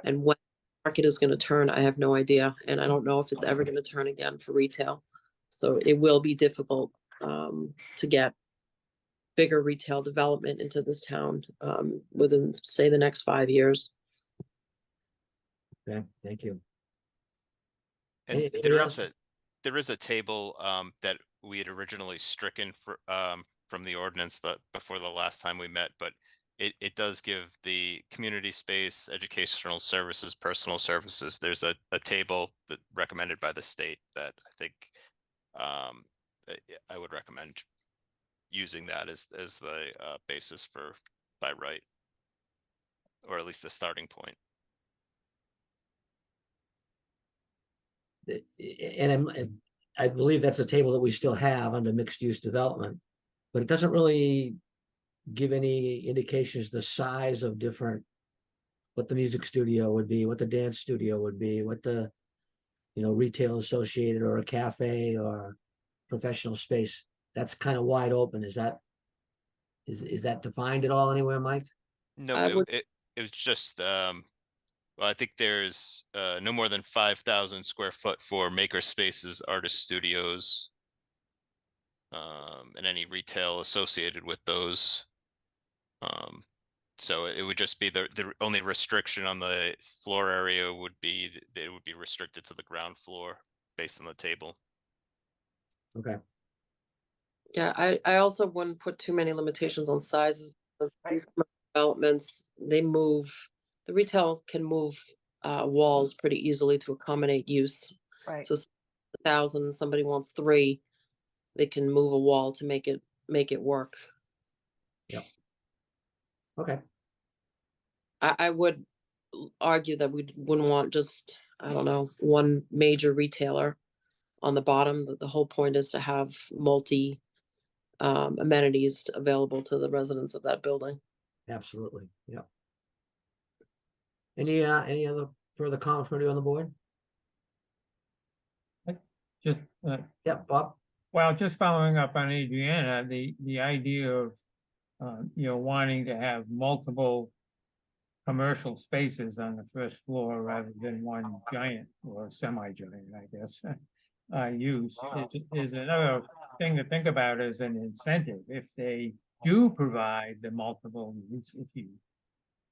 [SPEAKER 6] And when the market is going to turn, I have no idea. And I don't know if it's ever going to turn again for retail. So it will be difficult to get bigger retail development into this town within, say, the next 5 years.
[SPEAKER 1] Okay, thank you.
[SPEAKER 2] And
[SPEAKER 1] Anybody else?
[SPEAKER 2] there is a table that we had originally stricken from the ordinance that before the last time we met, but it does give the community space, educational services, personal services. There's a table that recommended by the state that I think I would recommend using that as the basis for by right, or at least the starting point.
[SPEAKER 1] And I believe that's a table that we still have under mixed use development, but it doesn't really give any indications the size of different, what the music studio would be, what the dance studio would be, what the, you know, retail associated or a cafe or professional space. that's kind of wide open. Is that defined at all anywhere, Mike?
[SPEAKER 2] No,
[SPEAKER 6] I would-
[SPEAKER 2] it was just, well, I think there's no more than 5,000 square foot for maker spaces, artist studios, and any retail associated with those. So it would just be the only restriction on the floor area would be that it would be restricted to the ground floor based on the table.
[SPEAKER 1] Okay.
[SPEAKER 6] Yeah, I also wouldn't put too many limitations on sizes, because these commercial developments, they move, the retail can move walls pretty easily to accommodate use.
[SPEAKER 9] Right.
[SPEAKER 6] So 1,000, somebody wants 3, they can move a wall to make it work.
[SPEAKER 1] Okay.
[SPEAKER 6] I would argue that we wouldn't want just, I don't know, one major retailer on the bottom. The whole point is to have multi amenities available to the residents of that building.
[SPEAKER 1] Absolutely. Yeah. Any other further comments from you on the board?
[SPEAKER 10] Just,
[SPEAKER 1] Yeah, Bob?
[SPEAKER 10] well, just following up on Adriana, the idea of, wanting to have multiple commercial spaces on the first floor rather than one giant or semi-giant, I guess, use is another thing to think about as an incentive. If they do provide the multiple use,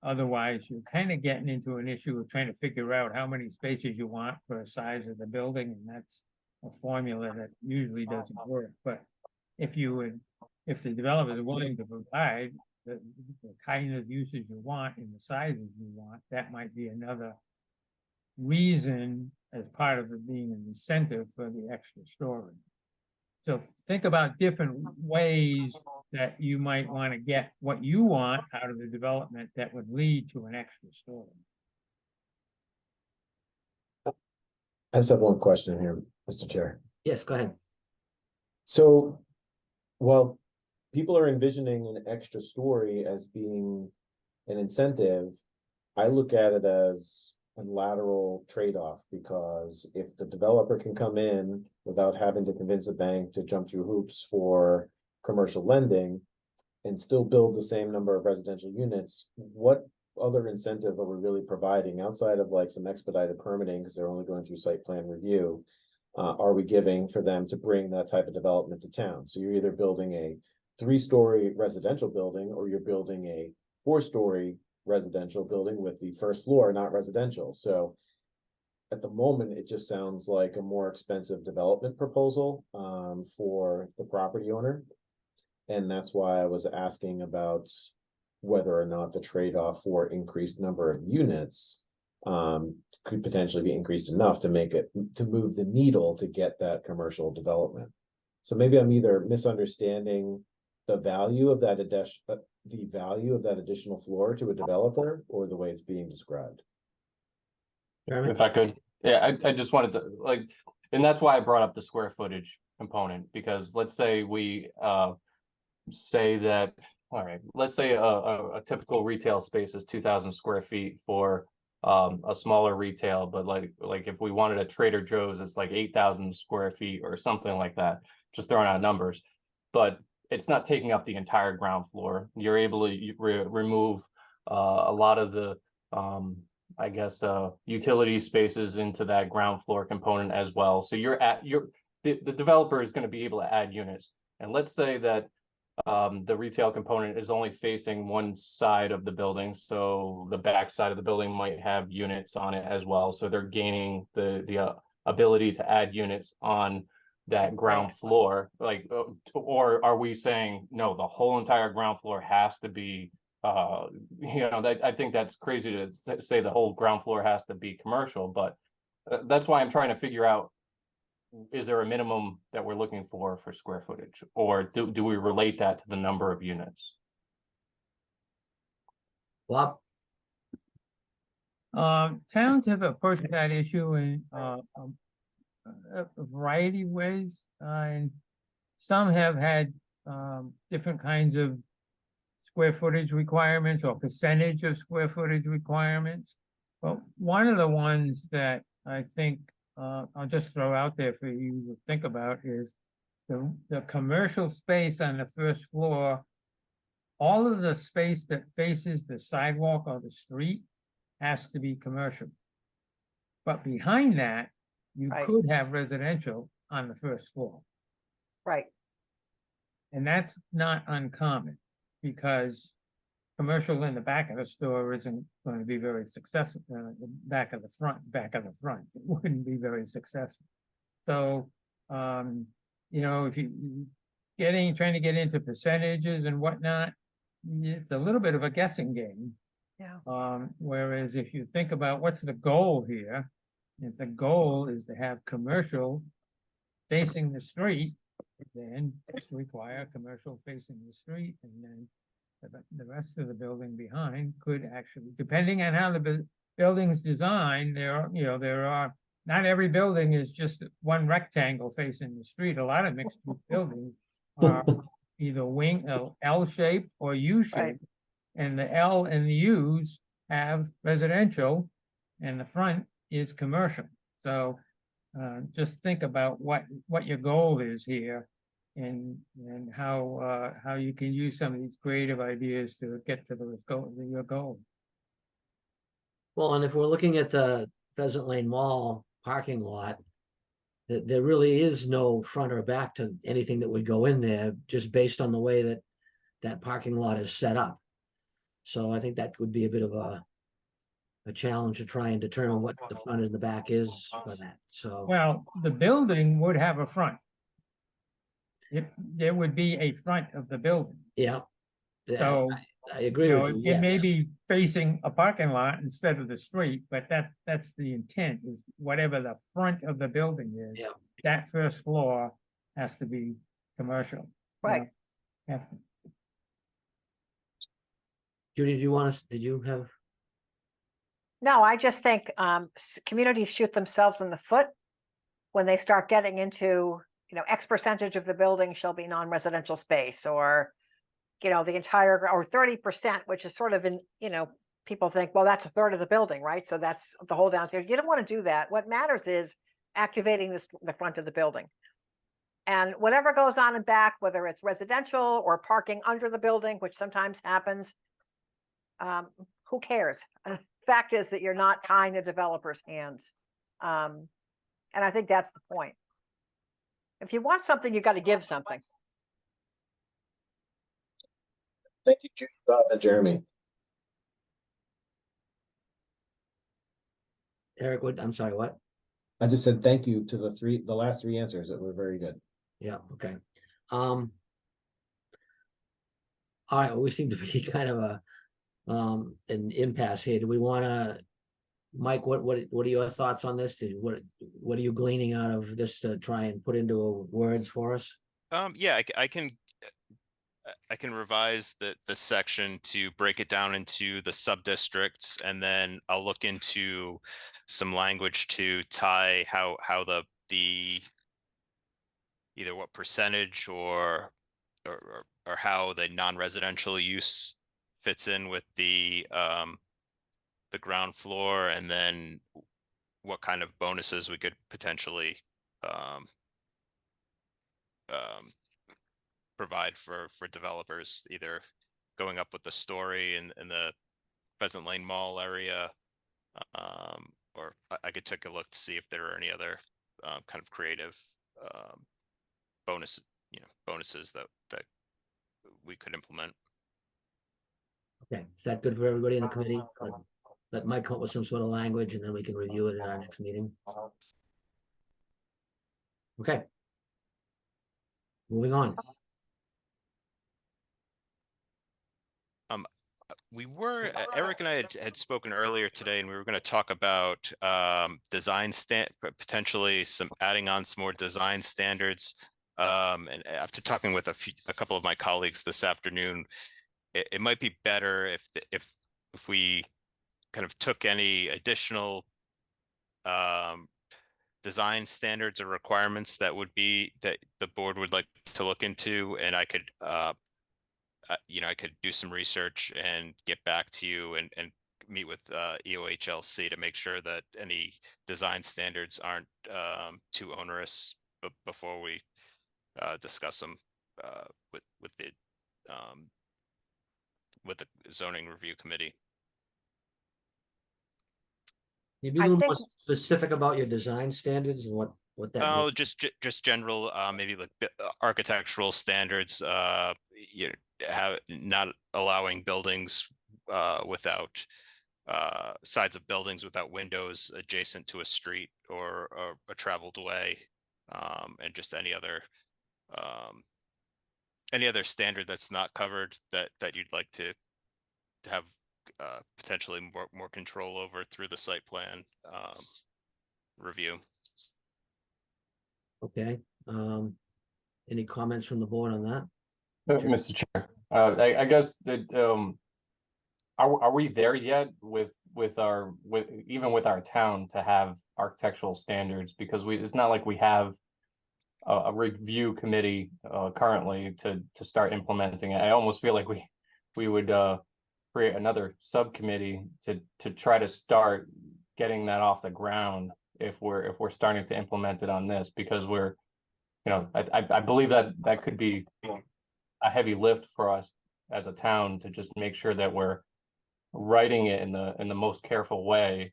[SPEAKER 10] otherwise you're kind of getting into an issue of trying to figure out how many spaces you want for a size of the building, and that's a formula that usually doesn't work. But if the developer is willing to provide the kind of uses you want and the sizes you want, that might be another reason as part of it being an incentive for the extra story. So think about different ways that you might want to get what you want out of the development that would lead to an extra story.
[SPEAKER 3] I just have one question here, Mr. Chair.
[SPEAKER 1] Yes, go ahead.
[SPEAKER 3] So, well, people are envisioning an extra story as being an incentive. I look at it as a lateral trade-off, because if the developer can come in without having to convince a bank to jump through hoops for commercial lending and still build the same number of residential units, what other incentive are we really providing outside of like some expedited permitting, because they're only going through site plan review? Are we giving for them to bring that type of development to town? So you're either building a 3-story residential building, or you're building a 4-story residential building with the first floor not residential. So at the moment, it just sounds like a more expensive development proposal for the property owner. And that's why I was asking about whether or not the trade-off for increased number of units could potentially be increased enough to make it, to move the needle to get that commercial development. So maybe I'm either misunderstanding the value of that additional floor to a developer, or the way it's being described.
[SPEAKER 1] Jeremy?
[SPEAKER 7] If I could, yeah, I just wanted to and that's why I brought up the square footage component, because let's say we say that, all right, let's say a typical retail space is 2,000 square feet for a smaller retail, but like if we wanted a Trader Joe's, it's like 8,000 square feet or something like that, just throwing out numbers. But it's not taking up the entire ground floor. You're able to remove a lot of the I guess utility spaces into that ground floor component as well. So the developer is going to be able to add units. And let's say that the retail component is only facing one side of the building, so the back side of the building might have units on it as well. So they're gaining the ability to add units on that ground floor. Like, or are we saying no? The whole entire ground floor has to be. I think that's crazy to say the whole ground floor has to be commercial, but that's why I'm trying to figure out, is there a minimum that we're looking for square footage, or do we relate that to the number of units?
[SPEAKER 1] Bob?
[SPEAKER 10] Towns have approached that issue in a variety of ways, and some have had different kinds of square footage requirements or percentage of square footage requirements. But one of the ones that I think I'll just throw out there for you to think about is the commercial space on the first floor, all of the space that faces the sidewalk or the street has to be commercial. But behind that, you
[SPEAKER 9] Right.
[SPEAKER 10] could have residential on the first floor.
[SPEAKER 9] Right,
[SPEAKER 10] And that's not uncommon because commercial in the back of the store isn't going to be very successful. The back of the front, it wouldn't be very successful. So, you know, if you trying to get into percentages and whatnot, it's a little bit of a guessing game.
[SPEAKER 9] yeah,
[SPEAKER 10] Whereas if you think about what's the goal here, if the goal is to have commercial facing the street, then it's require commercial facing the street, and then the rest of the building behind could actually, depending on how the building's designed, there are, not every building is just one rectangle facing the street. A lot of mixed use buildings are either L shape or U
[SPEAKER 9] Right.
[SPEAKER 10] shape. And the L and the U's have residential and the front is commercial. So just think about what your goal is here and how you can use some of these creative ideas to get to your goal.
[SPEAKER 1] Well, and if we're looking at the Pheasant Lane Mall parking lot, there really is no front or back to anything that would go in there, just based on the way that that parking lot is set up. So I think that would be a bit of a challenge to try and determine what the front and the back is for that, so.
[SPEAKER 10] Well, the building would have a front. There would be a front of the building.
[SPEAKER 1] Yeah. Yeah,
[SPEAKER 10] So,
[SPEAKER 1] I agree
[SPEAKER 10] you know,
[SPEAKER 1] with you,
[SPEAKER 10] it may
[SPEAKER 1] yes.
[SPEAKER 10] be facing a parking lot instead of the street, but that's the intent, is whatever the front of the building is.
[SPEAKER 1] Yeah.
[SPEAKER 10] That first floor has to be commercial. you
[SPEAKER 9] Right.
[SPEAKER 10] know, have to-
[SPEAKER 1] Judy, did you have?
[SPEAKER 9] no, I just think, communities shoot themselves in the foot when they start getting into, you know, X percentage of the building shall be non-residential space, or, you know, the entire, or 30%, which is sort of in, you know, people think, well, that's a third of the building, right? So that's the whole downstairs. You don't want to do that. What matters is activating the front of the building. And whatever goes on in back, whether it's residential or parking under the building, which sometimes happens, who cares? Fact is that you're not tying the developer's hands. And I think that's the point. If you want something, you got to give something.
[SPEAKER 3] Thank you, Judy, Bob, and Jeremy.
[SPEAKER 1] Eric, I'm sorry, what?
[SPEAKER 3] I just said thank you to the last three answers that were very good.
[SPEAKER 1] Yeah, okay. All right, we seem to be kind of an impasse here. Do we wanna, Mike, what are your thoughts on this? What are you gleaning out of this to try and put into words for us?
[SPEAKER 2] Yeah, I can revise the section to break it down into the sub-districts, and then I'll look into some language to tie how the either what percentage or how the non-residential use fits in with the ground floor, and then what kind of bonuses we could potentially provide for developers, either going up with the story in the Pheasant Lane Mall area, or I could take a look to see if there are any other kind of creative bonuses that we could implement.
[SPEAKER 1] Okay, is that good for everybody in the committee? Let Mike come up with some sort of language and then we can review it at our next meeting. Okay. Moving on.
[SPEAKER 2] Eric and I had spoken earlier today, and we were going to talk about potentially adding on some more design standards. And after talking with a couple of my colleagues this afternoon, it might be better if we kind of took any additional design standards or requirements that the board would like to look into, and I could I could do some research and get back to you and meet with EOHLC to make sure that any design standards aren't too onerous before we discuss them with the zoning review committee.
[SPEAKER 1] Can you be a
[SPEAKER 9] I
[SPEAKER 1] little more
[SPEAKER 9] think-
[SPEAKER 1] specific about your design standards and what that
[SPEAKER 2] Oh,
[SPEAKER 1] means?
[SPEAKER 2] just general, maybe like architectural standards, you know, have not allowing buildings without sides of buildings without windows adjacent to a street or a traveled way, and just any other standard that's not covered that you'd like to have potentially more control over through the site plan review.
[SPEAKER 1] Okay, any comments from the board on that? Sure.
[SPEAKER 7] Mr. Chair, I guess that, are we there yet with even with our town to have architectural standards? Because it's not like we have a review committee currently to start implementing it. I almost feel like we would create another subcommittee to try to start getting that off the ground if we're starting to implement it on this, because we're, you know, I believe that could be a heavy lift for us as a town to just make sure that we're writing it in the most careful way,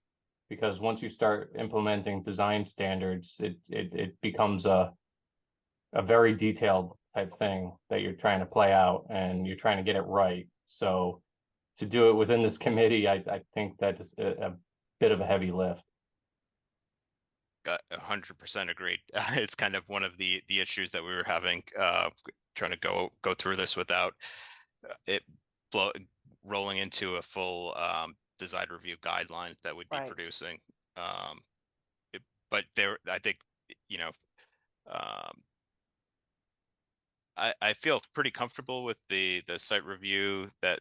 [SPEAKER 7] because once you start implementing design standards, it becomes a very detailed type thing that you're trying to play out and you're trying to get it right. So to do it within this committee, I think that is a bit of a heavy lift.
[SPEAKER 2] Got 100% agreed. It's kind of one of the issues that we were having, trying to go through this without it rolling into a full design review guideline that we'd be
[SPEAKER 9] Right.
[SPEAKER 2] producing. But there, I think, you know, I feel pretty comfortable with the site review, that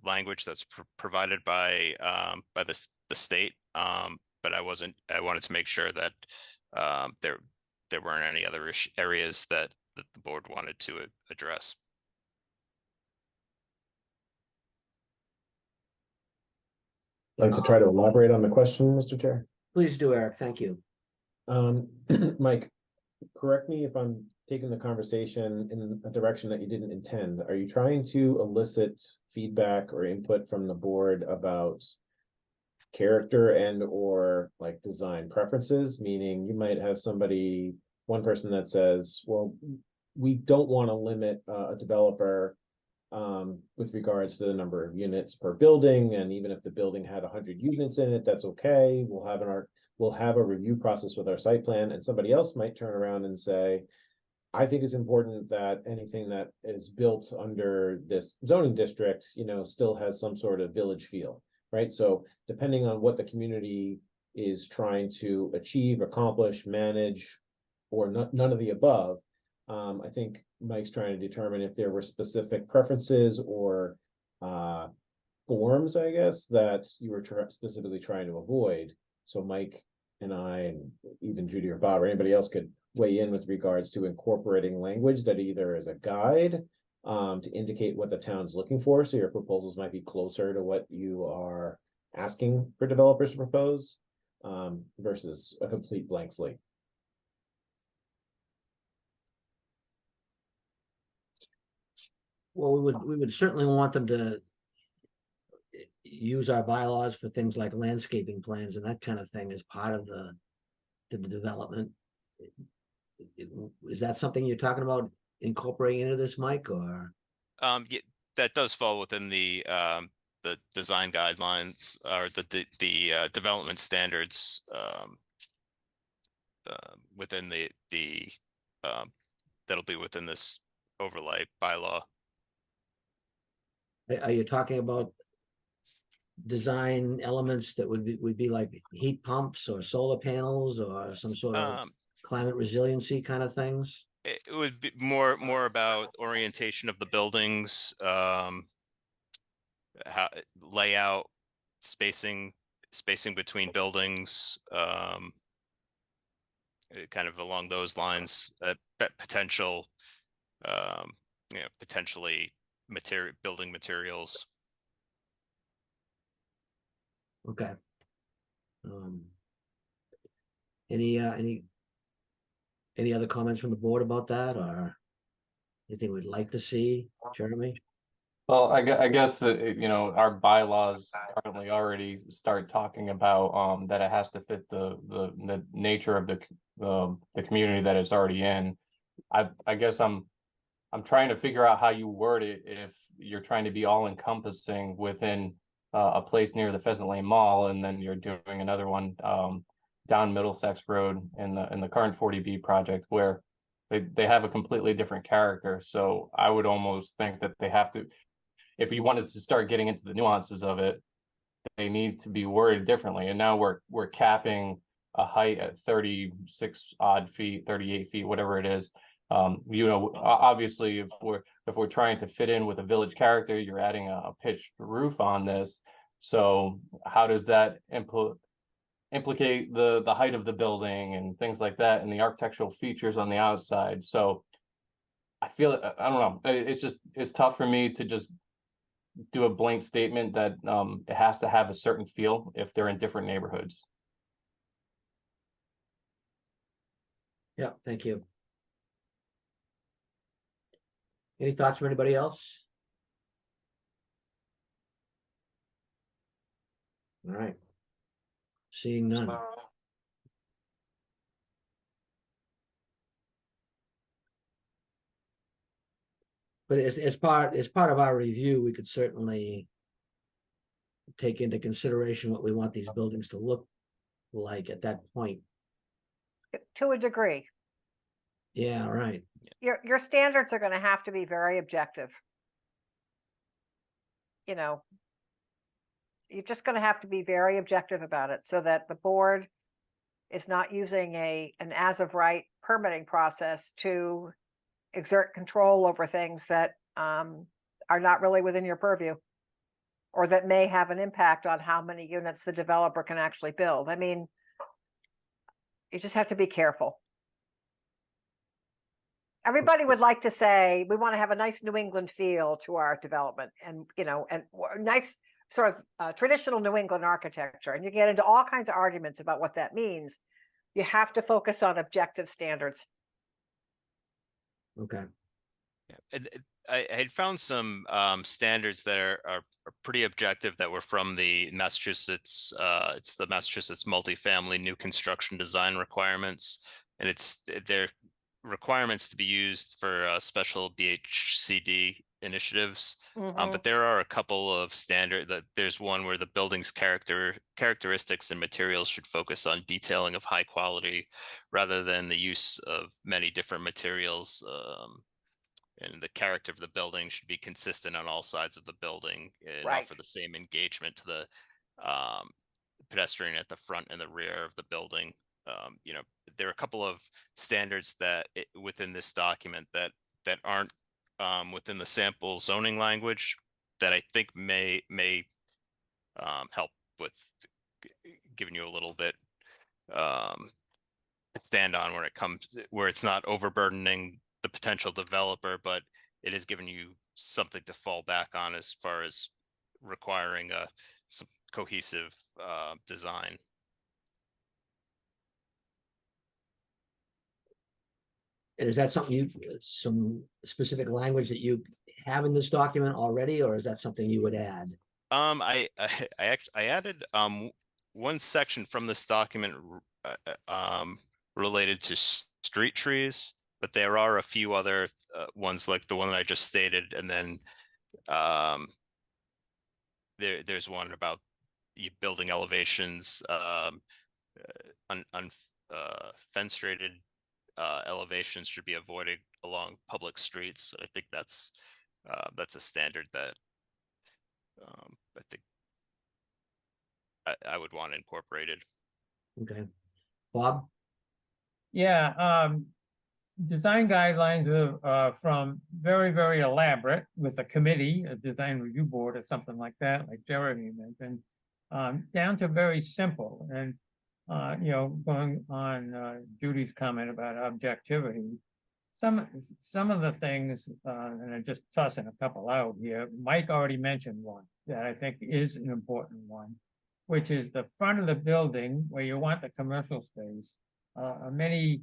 [SPEAKER 2] language that's provided by the state. But I wanted to make sure that there weren't any other areas that the board wanted to address.
[SPEAKER 3] Like to try to elaborate on the question, Mr. Chair?
[SPEAKER 1] Please do, Eric, thank you.
[SPEAKER 3] Mike, correct me if I'm taking the conversation in a direction that you didn't intend. Are you trying to elicit feedback or input from the board about character and or like design preferences? Meaning you might have one person that says, well, we don't want to limit a developer with regards to the number of units per building, and even if the building had 100 units in it, that's okay. We'll have a review process with our site plan. And somebody else might turn around and say, I think it's important that anything that is built under this zoning district, you know, still has some sort of village feel, right? So depending on what the community is trying to achieve, accomplish, manage, or none of the above, I think Mike's trying to determine if there were specific preferences or forms, I guess, that you were specifically trying to avoid. So Mike and I, and even Judy or Bob or anybody else could weigh in with regards to incorporating language that either is a guide to indicate what the town's looking for. So your proposals might be closer to what you are asking for developers to propose versus a complete blank slate.
[SPEAKER 1] Well, we would certainly want them to use our bylaws for things like landscaping plans and that kind of thing as part of the development. Is that something you're talking about incorporating into this, Mike, or?
[SPEAKER 2] Yeah, that does fall within the design guidelines or the development standards within the that'll be within this overlay bylaw.
[SPEAKER 1] Are you talking about design elements that would be like heat pumps or solar panels or some sort of climate resiliency kind of things?
[SPEAKER 2] It would be more about orientation of the buildings, how layout, spacing between buildings, kind of along those lines. Potentially building materials.
[SPEAKER 1] Okay. Any Any other comments from the board about that, or anything we'd like to see, Jeremy?
[SPEAKER 7] Well, I guess, you know, our bylaws currently already start talking about, that it has to fit the nature of the community that it's already in. I guess I'm trying to figure out how you word it if you're trying to be all encompassing within a place near the Pheasant Lane Mall, and then you're doing another one down Middlesex Road in the current 40B project where they have a completely different character. So I would almost think that they have to, if you wanted to start getting into the nuances of it, they need to be worded differently. And now we're capping a height at 36 odd feet, 38 feet, whatever it is. You know, obviously, if we're trying to fit in with a village character, you're adding a pitched roof on this. So how does that implicate the height of the building and things like that, and the architectural features on the outside? So I feel, I don't know, it's tough for me to just do a blank statement that it has to have a certain feel if they're in different neighborhoods.
[SPEAKER 1] Yeah, thank you. Any thoughts from anybody else? All right. Seeing none. But as part of our review, we could certainly take into consideration what we want these buildings to look like at that point.
[SPEAKER 9] To a degree.
[SPEAKER 1] Yeah, right.
[SPEAKER 9] Your standards are going to have to be very objective. You know, you're just going to have to be very objective about it so that the board is not using an as of right permitting process to exert control over things that are not really within your purview, or that may have an impact on how many units the developer can actually build. I mean, you just have to be careful. Everybody would like to say, we want to have a nice New England feel to our development, and, you know, and nice sort of traditional New England architecture. And you get into all kinds of arguments about what that means. You have to focus on objective standards.
[SPEAKER 1] Okay.
[SPEAKER 2] Yeah, and I had found some standards that are pretty objective that were from the Massachusetts. It's the Massachusetts multifamily new construction design requirements, and they're requirements to be used for special BHCD initiatives. But there are a couple of there's one where the building's characteristics and materials should focus on detailing of high quality rather than the use of many different materials. And the character of the building should be consistent on all sides of the building and
[SPEAKER 9] Right.
[SPEAKER 2] offer the same engagement to the pedestrian at the front and the rear of the building. You know, there are a couple of standards that within this document that aren't within the sample zoning language that I think may help with giving you a little bit stand on where it's not overburdening the potential developer, but it is giving you something to fall back on as far as requiring some cohesive design.
[SPEAKER 1] And is that something some specific language that you have in this document already, or is that something you would add?
[SPEAKER 2] I added one section from this document related to street trees, but there are a few other ones like the one that I just stated, and then there's one about building elevations, fenestrated elevations should be avoided along public streets. I think that's a standard that I think I would want incorporated.
[SPEAKER 1] Okay. Bob?
[SPEAKER 10] Yeah, design guidelines are from very, very elaborate with a committee, a design review board or something like that, like Jeremy mentioned, down to very simple. And, you know, going on Judy's comment about objectivity, some of the things, and I'm just tossing a couple out here, Mike already mentioned one that I think is an important one, which is the front of the building where you want the commercial space. Many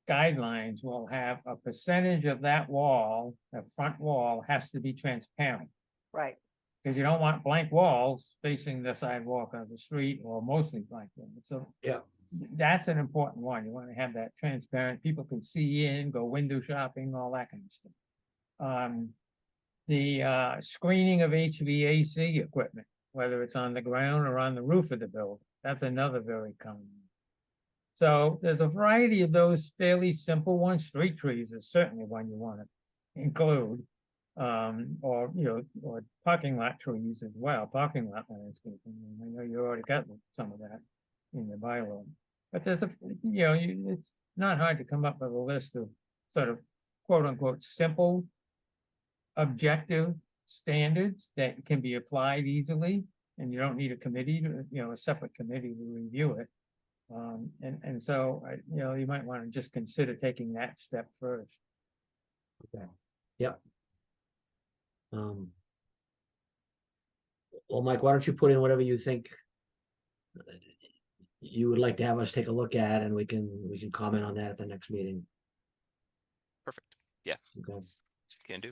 [SPEAKER 10] guidelines will have a percentage of that wall, the front wall has to be transparent.
[SPEAKER 9] Right.
[SPEAKER 10] Because you don't want blank walls facing the sidewalk of the street or mostly blank walls. So
[SPEAKER 1] Yeah.
[SPEAKER 10] that's an important one. You want to have that transparent. People can see in, go window shopping, all that kind of stuff. The screening of HVAC equipment, whether it's on the ground or on the roof of the building, that's another very common one. So there's a variety of those fairly simple ones. Street trees is certainly one you want to include. Or, you know, or parking lot trees as well, parking lot landscaping. I know you already got some of that in your bylaw. But there's a, you know, it's not hard to come up with a list of sort of quote unquote simple objective standards that can be applied easily, and you don't need a committee to, you know, a separate committee to review it. And so, you know, you might want to just consider taking that step first.
[SPEAKER 1] Okay. Yep. Well, Mike, why don't you put in whatever you think you would like to have us take a look at, and we can comment on that at the next meeting.
[SPEAKER 2] Perfect. Yeah.
[SPEAKER 1] Okay.
[SPEAKER 2] Can do.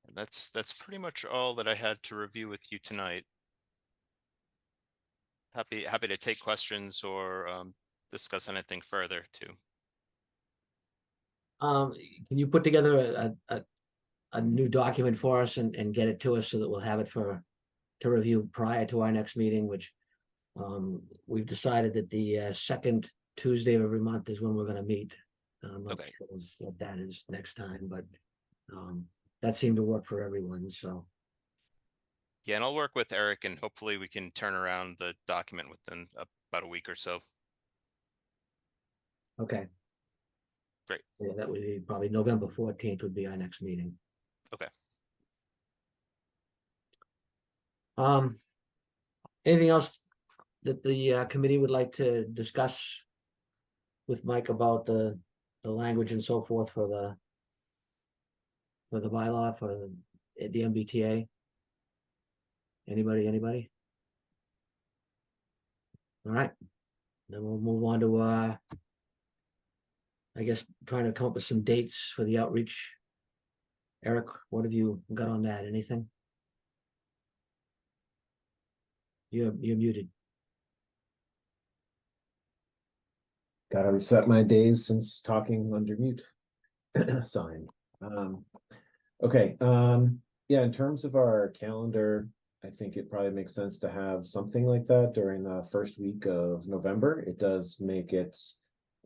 [SPEAKER 2] And that's pretty much all that I had to review with you tonight. Happy to take questions or discuss anything further too.
[SPEAKER 1] Can you put together a new document for us and get it to us so that we'll have it to review prior to our next meeting, which we've decided that the second Tuesday of every month is when we're going to meet. I'm not
[SPEAKER 2] Okay.
[SPEAKER 1] sure what that is next time, but that seemed to work for everyone. So
[SPEAKER 2] Yeah, and I'll work with Eric, and hopefully we can turn around the document within about a week or so.
[SPEAKER 1] okay.
[SPEAKER 2] Great.
[SPEAKER 1] Yeah, that would be probably November 14th would be our next meeting.
[SPEAKER 2] Okay.
[SPEAKER 1] Anything else that the committee would like to discuss with Mike about the language and so forth for the bylaw for the MBTA? Anybody? All right, then we'll move on to I guess trying to come up with some dates for the outreach. Eric, what have you got on that? Anything? You're muted.
[SPEAKER 3] Gotta reset my days since talking under mute sign. Okay, yeah, in terms of our calendar, I think it probably makes sense to have something like that during the first week of November. It does make it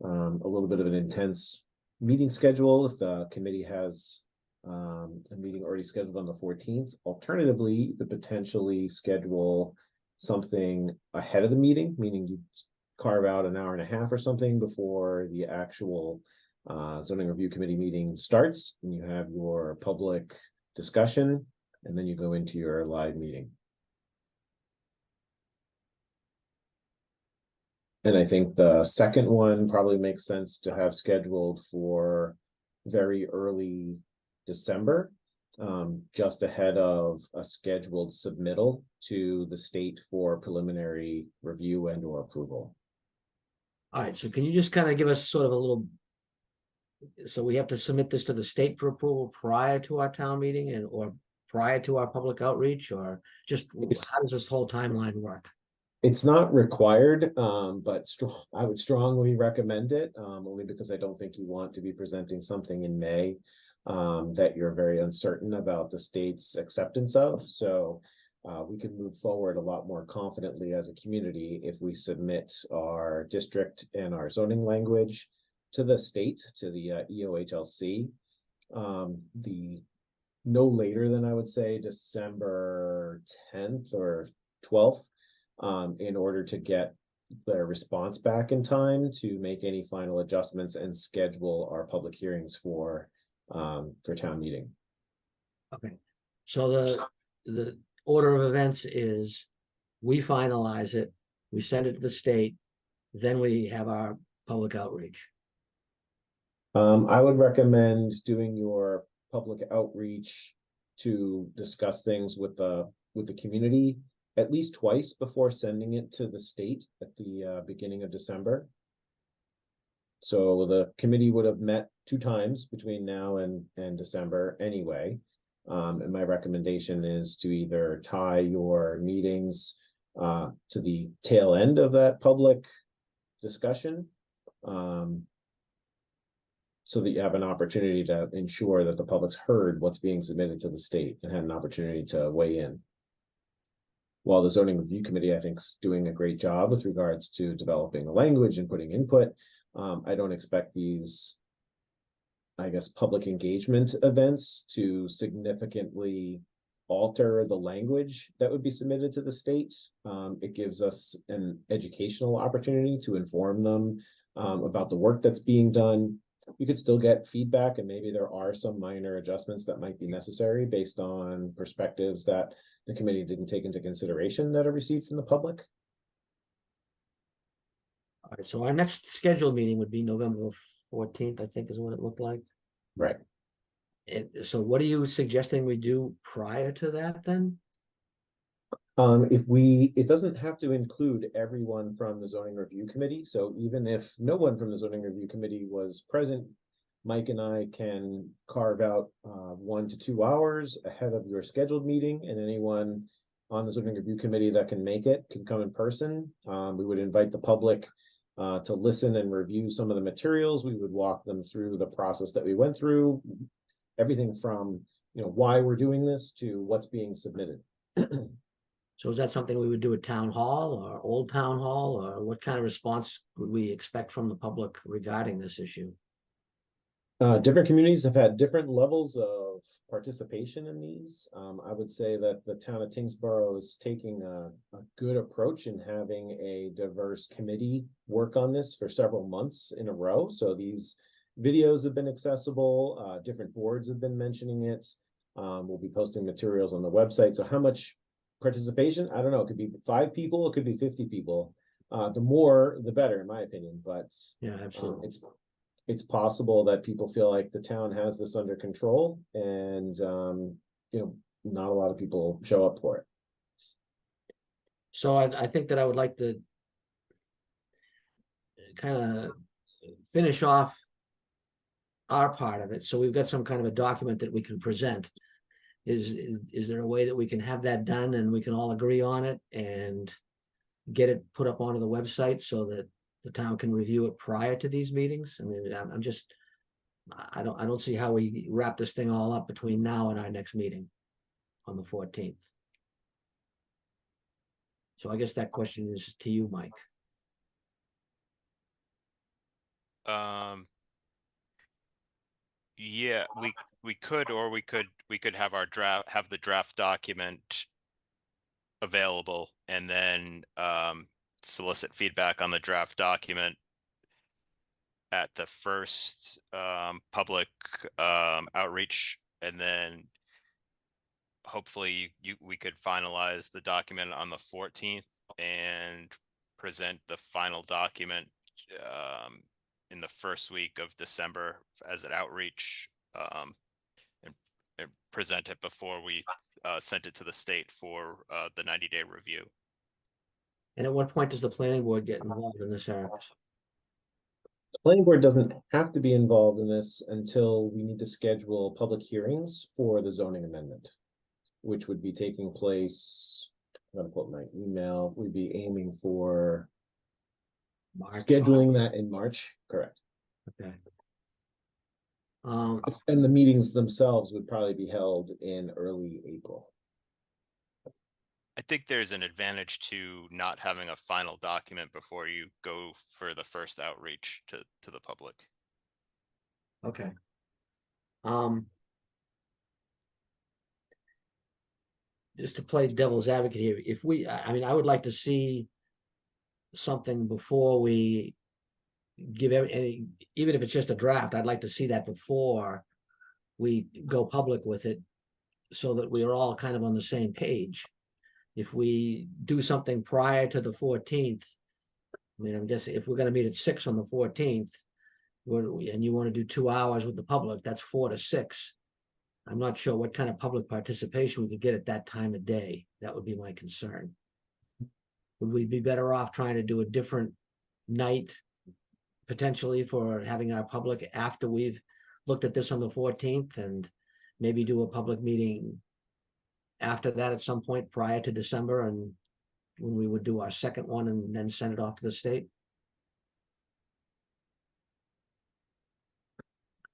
[SPEAKER 3] a little bit of an intense meeting schedule if the committee has a meeting already scheduled on the 14th. Alternatively, you could potentially schedule something ahead of the meeting, meaning you carve out an hour and a half or something before the actual zoning review committee meeting starts, and you have your public discussion, and then you go into your live meeting. And I think the second one probably makes sense to have scheduled for very early December, just ahead of a scheduled submittal to the state for preliminary review and or approval.
[SPEAKER 1] All right, so can you just kind of give us sort of a little, so we have to submit this to the state for approval prior to our town meeting and or prior to our public outreach, or just how does this whole timeline work?
[SPEAKER 3] It's not required, but I would strongly recommend it, only because I don't think you want to be presenting something in May that you're very uncertain about the state's acceptance of. So we can move forward a lot more confidently as a community if we submit our district and our zoning language to the state, to the EOHLC, the no later than I would say December 10th or 12th, in order to get the response back in time to make any final adjustments and schedule our public hearings for town meeting.
[SPEAKER 1] Okay, so the order of events is we finalize it, we send it to the state, then we have our public outreach.
[SPEAKER 3] I would recommend doing your public outreach to discuss things with the community, at least twice before sending it to the state at the beginning of December. So the committee would have met 2 times between now and December anyway. And my recommendation is to either tie your meetings to the tail end of that public discussion, so that you have an opportunity to ensure that the public's heard what's being submitted to the state and had an opportunity to weigh in. While the zoning review committee, I think, is doing a great job with regards to developing the language and putting input, I don't expect these, I guess, public engagement events to significantly alter the language that would be submitted to the state. It gives us an educational opportunity to inform them about the work that's being done. You could still get feedback, and maybe there are some minor adjustments that might be necessary based on perspectives that the committee didn't take into consideration that are received from the public.
[SPEAKER 1] All right, so our next scheduled meeting would be November 14th, I think is what it looked like.
[SPEAKER 3] Right.
[SPEAKER 1] And so what are you suggesting we do prior to that then?
[SPEAKER 3] It doesn't have to include everyone from the zoning review committee. So even if no one from the zoning review committee was present, Mike and I can carve out 1 to 2 hours ahead of your scheduled meeting, and anyone on the zoning review committee that can make it can come in person. We would invite the public to listen and review some of the materials. We would walk them through the process that we went through, everything from, you know, why we're doing this to what's being submitted.
[SPEAKER 1] So is that something we would do at town hall or old town hall, or what kind of response would we expect from the public regarding this issue?
[SPEAKER 3] Different communities have had different levels of participation in these. I would say that the town of Tyngsborough is taking a good approach in having a diverse committee work on this for several months in a row. So these videos have been accessible. Different boards have been mentioning it. We'll be posting materials on the website. So how much participation? I don't know. It could be 5 people. It could be 50 people. The more, the better, in my opinion. But
[SPEAKER 1] Yeah, absolutely.
[SPEAKER 3] It's possible that people feel like the town has this under control, and you know, not a lot of people show up for it.
[SPEAKER 1] So I think that I would like to kind of finish off our part of it. So we've got some kind of a document that we can present. Is there a way that we can have that done and we can all agree on it and get it put up onto the website so that the town can review it prior to these meetings? I mean, I don't see how we wrap this thing all up between now and our next meeting on the 14th. So I guess that question is to you, Mike.
[SPEAKER 2] Yeah, we could, or we could have the draft document available and then solicit feedback on the draft document at the first public outreach, and then hopefully we could finalize the document on the 14th and present the final document in the first week of December as an outreach, and present it before we sent it to the state for the 90-day review.
[SPEAKER 1] And at what point does the planning board get involved in this, Eric?
[SPEAKER 3] The planning board doesn't have to be involved in this until we need to schedule public hearings for the zoning amendment, which would be taking place, I'm gonna put my email, we'd be aiming for
[SPEAKER 1] March.
[SPEAKER 3] scheduling that in March, correct?
[SPEAKER 1] Okay.
[SPEAKER 3] And the meetings themselves would probably be held in early April.
[SPEAKER 2] I think there's an advantage to not having a final document before you go for the first outreach to the public.
[SPEAKER 1] Okay. Just to play devil's advocate here, if I mean, I would like to see something before we give any, even if it's just a draft, I'd like to see that before we go public with it, so that we are all kind of on the same page. If we do something prior to the 14th, I mean, I'm guessing if we're going to meet at 6 on the 14th, and you want to do 2 hours with the public, that's 4 to 6. I'm not sure what kind of public participation we could get at that time of day. That would be my concern. would we be better off trying to do a different night potentially for having our public after we've looked at this on the 14th, and maybe do a public meeting after that at some point prior to December, and when we would do our second one and then send it off to the state?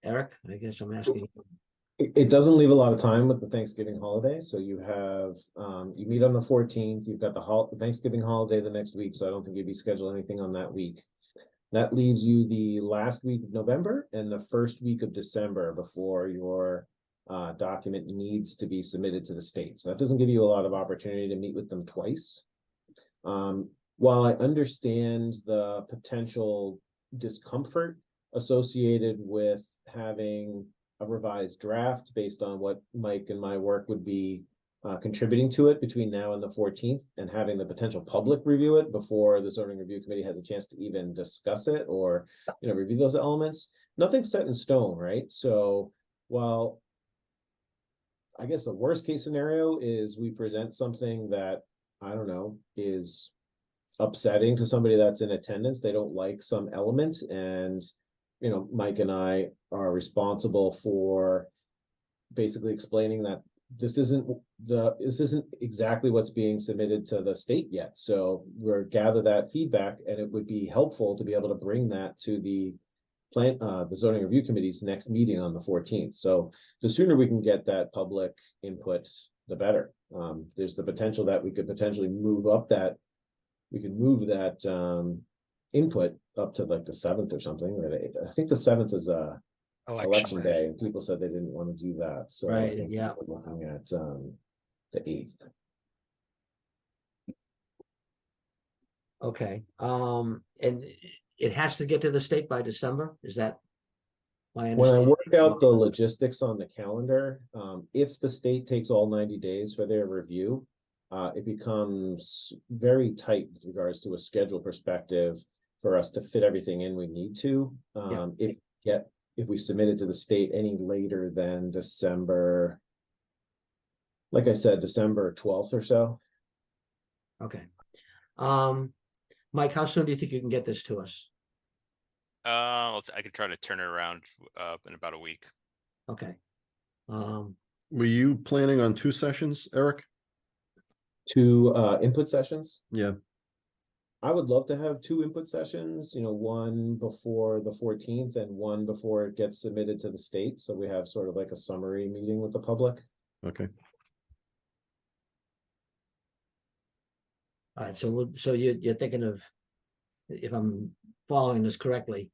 [SPEAKER 1] Eric, I guess I'm asking.
[SPEAKER 3] It doesn't leave a lot of time with the Thanksgiving holiday, so you have, you meet on the 14th, you've got the Thanksgiving holiday the next week, so I don't think you'd be scheduling anything on that week. That leaves you the last week of November and the first week of December before your document needs to be submitted to the state. So that doesn't give you a lot of opportunity to meet with them twice. While I understand the potential discomfort associated with having a revised draft based on what Mike and my work would be contributing to it between now and the 14th, and having the potential public review it before the zoning review committee has a chance to even discuss it or, you know, review those elements, nothing's set in stone, right? So while I guess the worst case scenario is we present something that, I don't know, is upsetting to somebody that's in attendance, they don't like some element, and you know, Mike and I are responsible for basically explaining that this isn't exactly what's being submitted to the state yet. So we're gather that feedback, and it would be helpful to be able to bring that to the the zoning review committee's next meeting on the 14th. So the sooner we can get that public input, the better. There's the potential that we could potentially move up that, we could move that input up to like the 7th or something, or the 8th. I think the 7th is election day, and people said they didn't want to do that. So I
[SPEAKER 1] Right,
[SPEAKER 3] think
[SPEAKER 1] yeah.
[SPEAKER 3] we're looking at the 8th.
[SPEAKER 1] Okay, and it has to get to the state by December, is that my
[SPEAKER 3] When I
[SPEAKER 1] understanding?
[SPEAKER 3] work out the logistics on the calendar, if the state takes all 90 days for their review, it becomes very tight with regards to a schedule perspective for us to fit everything in we need to. If we submit it to the state any later than December, like I said, December 12th or so.
[SPEAKER 1] Okay. Mike, how soon do you think you can get this to us?
[SPEAKER 2] I could try to turn it around in about a week.
[SPEAKER 1] Okay.
[SPEAKER 5] Were you planning on 2 sessions, Eric?
[SPEAKER 3] 2 input sessions.
[SPEAKER 5] Yeah.
[SPEAKER 3] I would love to have 2 input sessions, you know, one before the 14th and one before it gets submitted to the state. So we have sort of like a summary meeting with the public.
[SPEAKER 5] Okay.
[SPEAKER 1] All right, so you're thinking of, if I'm following this correctly,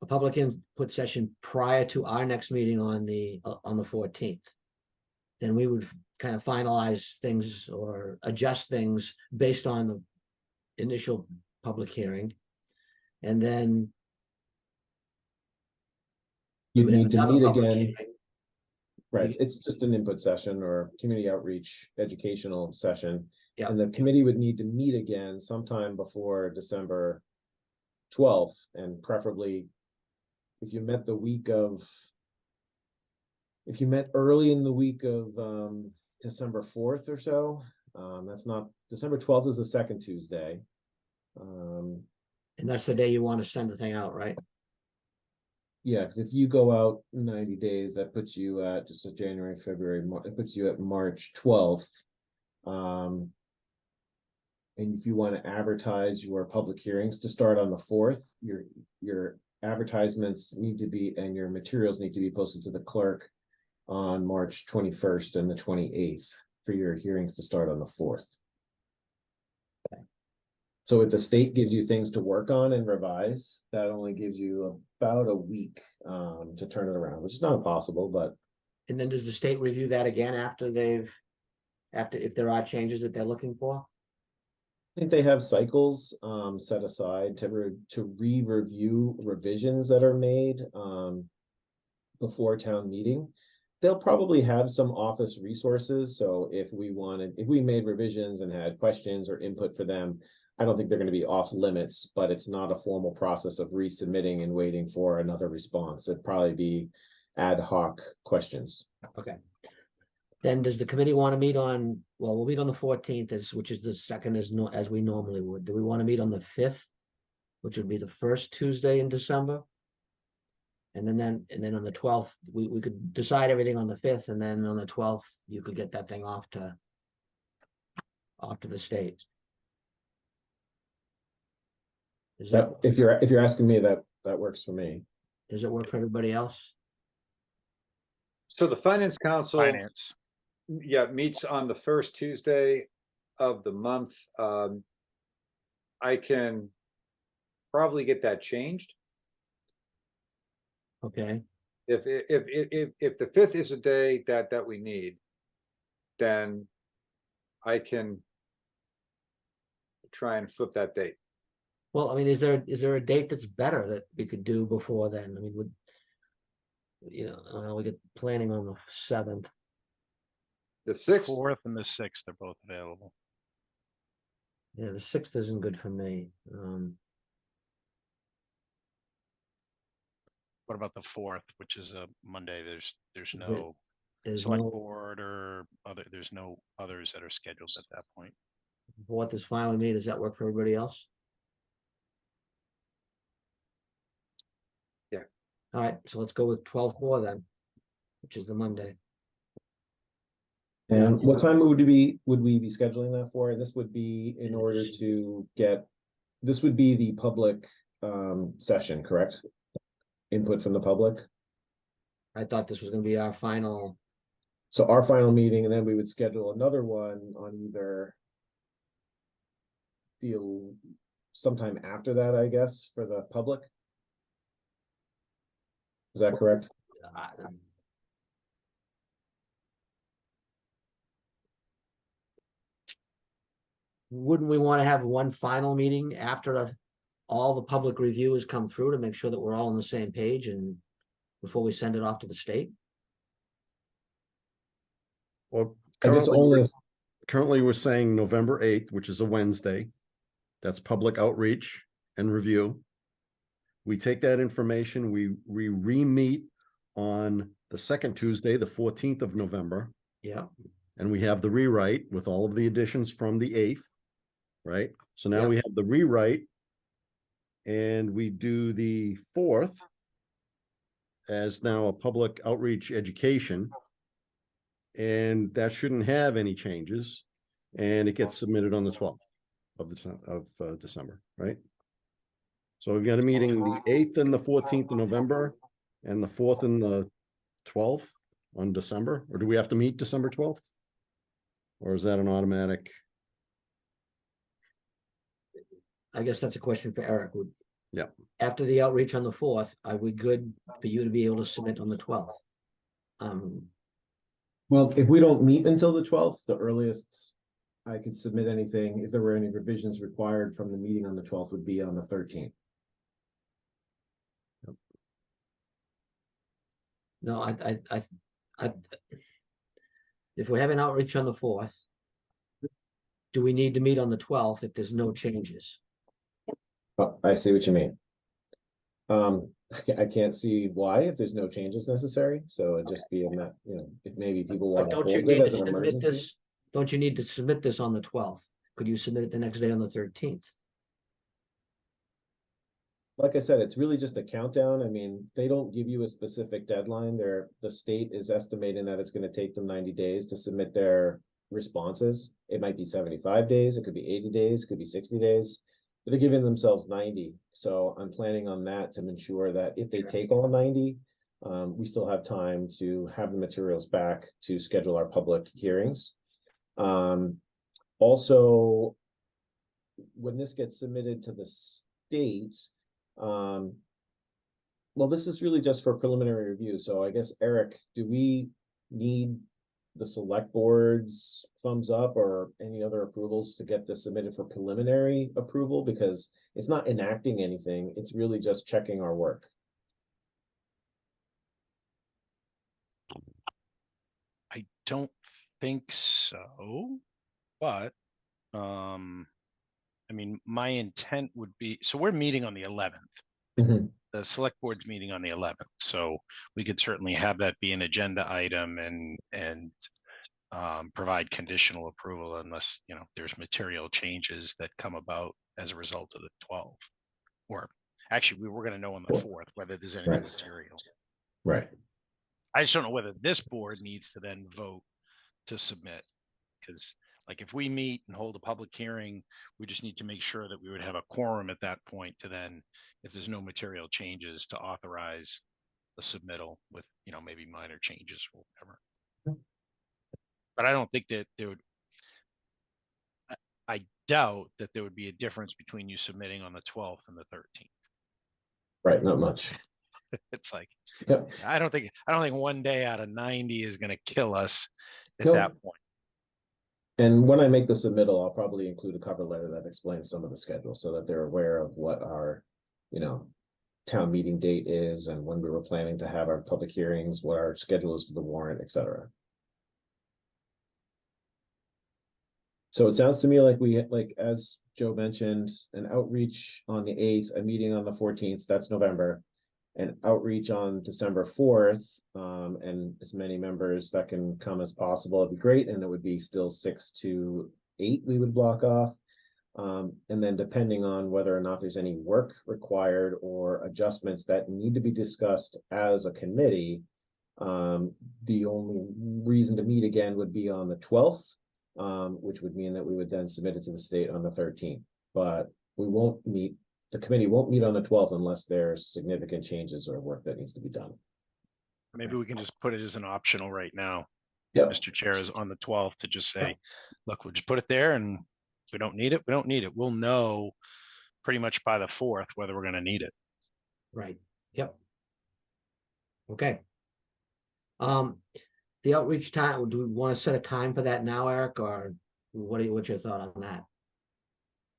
[SPEAKER 1] a public input session prior to our next meeting on the 14th. Then we would kind of finalize things or adjust things based on the initial public hearing. And then we
[SPEAKER 3] You
[SPEAKER 1] would have
[SPEAKER 3] need to
[SPEAKER 1] another
[SPEAKER 3] meet
[SPEAKER 1] public
[SPEAKER 3] again.
[SPEAKER 1] hearing.
[SPEAKER 3] Right, it's just an input session or community outreach educational session.
[SPEAKER 1] Yeah.
[SPEAKER 3] And the committee would need to meet again sometime before December 12th, and preferably if you met early in the week of December 4th or so, that's not, December 12th is the second Tuesday.
[SPEAKER 1] And that's the day you want to send the thing out, right?
[SPEAKER 3] Yeah, because if you go out 90 days, that puts you at just a January, February, it puts you at March 12th. And if you want to advertise your public hearings to start on the 4th, your advertisements need to be, and your materials need to be posted to the clerk on March 21st and the 28th for your hearings to start on the 4th.
[SPEAKER 1] Okay.
[SPEAKER 3] So if the state gives you things to work on and revise, that only gives you about a week to turn it around, which is not impossible, but.
[SPEAKER 1] And then does the state review that again after if there are changes that they're looking for?
[SPEAKER 3] I think they have cycles set aside to re-review revisions that are made before town meeting. They'll probably have some office resources. So if we made revisions and had questions or input for them, I don't think they're going to be off limits, but it's not a formal process of resubmitting and waiting for another response. It'd probably be ad hoc questions.
[SPEAKER 1] Okay. Then does the committee want to meet on, well, we'll meet on the 14th, which is the second as we normally would. Do we want to meet on the 5th? Which would be the first Tuesday in December? And then on the 12th, we could decide everything on the 5th, and then on the 12th, you could get that thing off to the state. Is that,
[SPEAKER 3] If you're asking me, that works for me.
[SPEAKER 1] does it work for everybody else?
[SPEAKER 8] So the Finance Council,
[SPEAKER 4] Finance.
[SPEAKER 8] yeah, meets on the first Tuesday of the month. I can probably get that changed.
[SPEAKER 1] Okay,
[SPEAKER 8] If the 5th is a day that we need, then I can try and flip that date.
[SPEAKER 1] well, I mean, is there a date that's better that we could do before then? I mean, would, we get planning on the 7th.
[SPEAKER 8] The 6th,
[SPEAKER 4] 4th and the 6th are both available.
[SPEAKER 1] Yeah, the 6th isn't good for me.
[SPEAKER 4] What about the 4th, which is a Monday? There's
[SPEAKER 1] There-
[SPEAKER 4] no
[SPEAKER 1] There's
[SPEAKER 4] select
[SPEAKER 1] no,
[SPEAKER 4] board or there's no others that are scheduled at that point.
[SPEAKER 1] what is fine with me. Does that work for everybody else?
[SPEAKER 8] Yeah.
[SPEAKER 1] All right, so let's go with 12/4 then, which is the Monday.
[SPEAKER 3] And what time would we be scheduling that for? And this would be in order to get, this would be the public session, correct? Input from the public.
[SPEAKER 1] I thought this was gonna be our final,
[SPEAKER 3] So our final meeting, and then we would schedule another one on either sometime after that, I guess, for the public. Is that correct?
[SPEAKER 1] wouldn't we want to have one final meeting after all the public review has come through to make sure that we're all on the same page and before we send it off to the state?
[SPEAKER 5] Well,
[SPEAKER 3] I guess
[SPEAKER 5] currently we're saying November 8th, which is a Wednesday. That's public outreach and review. We take that information, we re-meet on the second Tuesday, the 14th of November,
[SPEAKER 1] Yeah,
[SPEAKER 5] and we have the rewrite with all of the additions from the 8th, right? So now
[SPEAKER 1] Yep.
[SPEAKER 5] we have the rewrite, and we do the 4th as now a public outreach education, and that shouldn't have any changes, and it gets submitted on the 12th of December, right? So we've got a meeting the 8th and the 14th of November, and the 4th and the 12th on December, or do we have to meet December 12th? Or is that an automatic?
[SPEAKER 1] I guess that's a question for Eric.
[SPEAKER 5] Yeah.
[SPEAKER 1] After the outreach on the 4th, are we good for you to be able to submit on the 12th?
[SPEAKER 3] Well, if we don't meet until the 12th, the earliest I could submit anything, if there were any revisions required from the meeting on the 12th, would be on the 13th.
[SPEAKER 1] No, if we have an outreach on the 4th, do we need to meet on the 12th if there's no changes?
[SPEAKER 3] Oh, I see what you mean. I can't see why if there's no changes necessary, so it'd just be in that, if maybe people
[SPEAKER 1] But
[SPEAKER 3] want to
[SPEAKER 1] don't
[SPEAKER 3] hold
[SPEAKER 1] you
[SPEAKER 3] it
[SPEAKER 1] need
[SPEAKER 3] as
[SPEAKER 1] to
[SPEAKER 3] an
[SPEAKER 1] submit
[SPEAKER 3] emergency.
[SPEAKER 1] this? Don't you need to submit this on the 12th? Could you submit it the next day on the 13th?
[SPEAKER 3] Like I said, it's really just a countdown. I mean, they don't give you a specific deadline. The state is estimating that it's going to take them 90 days to submit their responses. It might be 75 days, it could be 80 days, it could be 60 days, but they're giving themselves 90. So I'm planning on that to ensure that if they take all 90, we still have time to have the materials back to schedule our public hearings. Also, when this gets submitted to the state, well, this is really just for preliminary review. So I guess, Eric, do we need the select board's thumbs up or any other approvals to get this submitted for preliminary approval? Because it's not enacting anything. It's really just checking our work.
[SPEAKER 4] I don't think so, but I mean, my intent would be, so we're meeting on the 11th.
[SPEAKER 3] Mhm.
[SPEAKER 4] The select board's meeting on the 11th, so we could certainly have that be an agenda item and provide conditional approval unless, you know, there's material changes that come about as a result of the 12th. Or actually, we were going to know on the 4th whether there's anything
[SPEAKER 3] Right.
[SPEAKER 4] material.
[SPEAKER 3] Right.
[SPEAKER 4] I just don't know whether this board needs to then vote to submit, because like if we meet and hold a public hearing, we just need to make sure that we would have a quorum at that point to then, if there's no material changes, to authorize the submittal with, you know, maybe minor changes or whatever. But I don't think that there would, I doubt that there would be a difference between you submitting on the 12th and the 13th.
[SPEAKER 3] Right. Not much.
[SPEAKER 4] It's like,
[SPEAKER 3] Yep.
[SPEAKER 4] I don't think one day out of 90 is going to kill us at
[SPEAKER 3] Nope.
[SPEAKER 4] that point.
[SPEAKER 3] And when I make the submittal, I'll probably include a cover letter that explains some of the schedule so that they're aware of what our, you know, town meeting date is and when we were planning to have our public hearings, what our schedule is for the warrant, et cetera. So it sounds to me like we, like, as Joe mentioned, an outreach on the 8th, a meeting on the 14th, that's November, an outreach on December 4th, and as many members that can come as possible, it'd be great. And it would be still 6 to 8 we would block off. And then depending on whether or not there's any work required or adjustments that need to be discussed as a committee, the only reason to meet again would be on the 12th, which would mean that we would then submit it to the state on the 13th. But we won't meet, the committee won't meet on the 12th unless there's significant changes or work that needs to be done.
[SPEAKER 4] Maybe we can just put it as an optional right now.
[SPEAKER 3] Yep.
[SPEAKER 4] Mr. Chair, is on the 12th to just say, look, we'll just put it there, and if we don't need it, we don't need it. We'll know pretty much by the 4th whether we're going to need it.
[SPEAKER 1] Right, yep. Okay. The outreach time, do we want to set a time for that now, Eric, or what's your thought on that?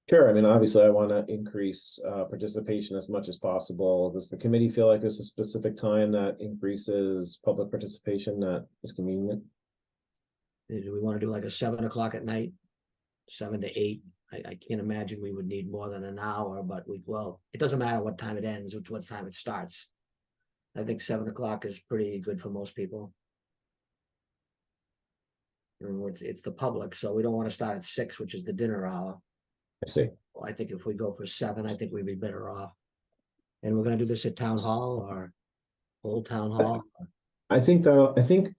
[SPEAKER 3] Sure. I mean, obviously, I want to increase participation as much as possible. Does the committee feel like there's a specific time that increases public participation that is convenient?
[SPEAKER 1] Do we want to do like a 7 o'clock at night, 7 to 8? I can't imagine we would need more than an hour, but well, it doesn't matter what time it ends, which what time it starts. I think 7 o'clock is pretty good for most people. It's the public, so we don't want to start at 6, which is the dinner hour.
[SPEAKER 3] I see.
[SPEAKER 1] Well, I think if we go for 7, I think we'd be better off. And we're gonna do this at Town Hall or Old Town Hall?
[SPEAKER 3] I think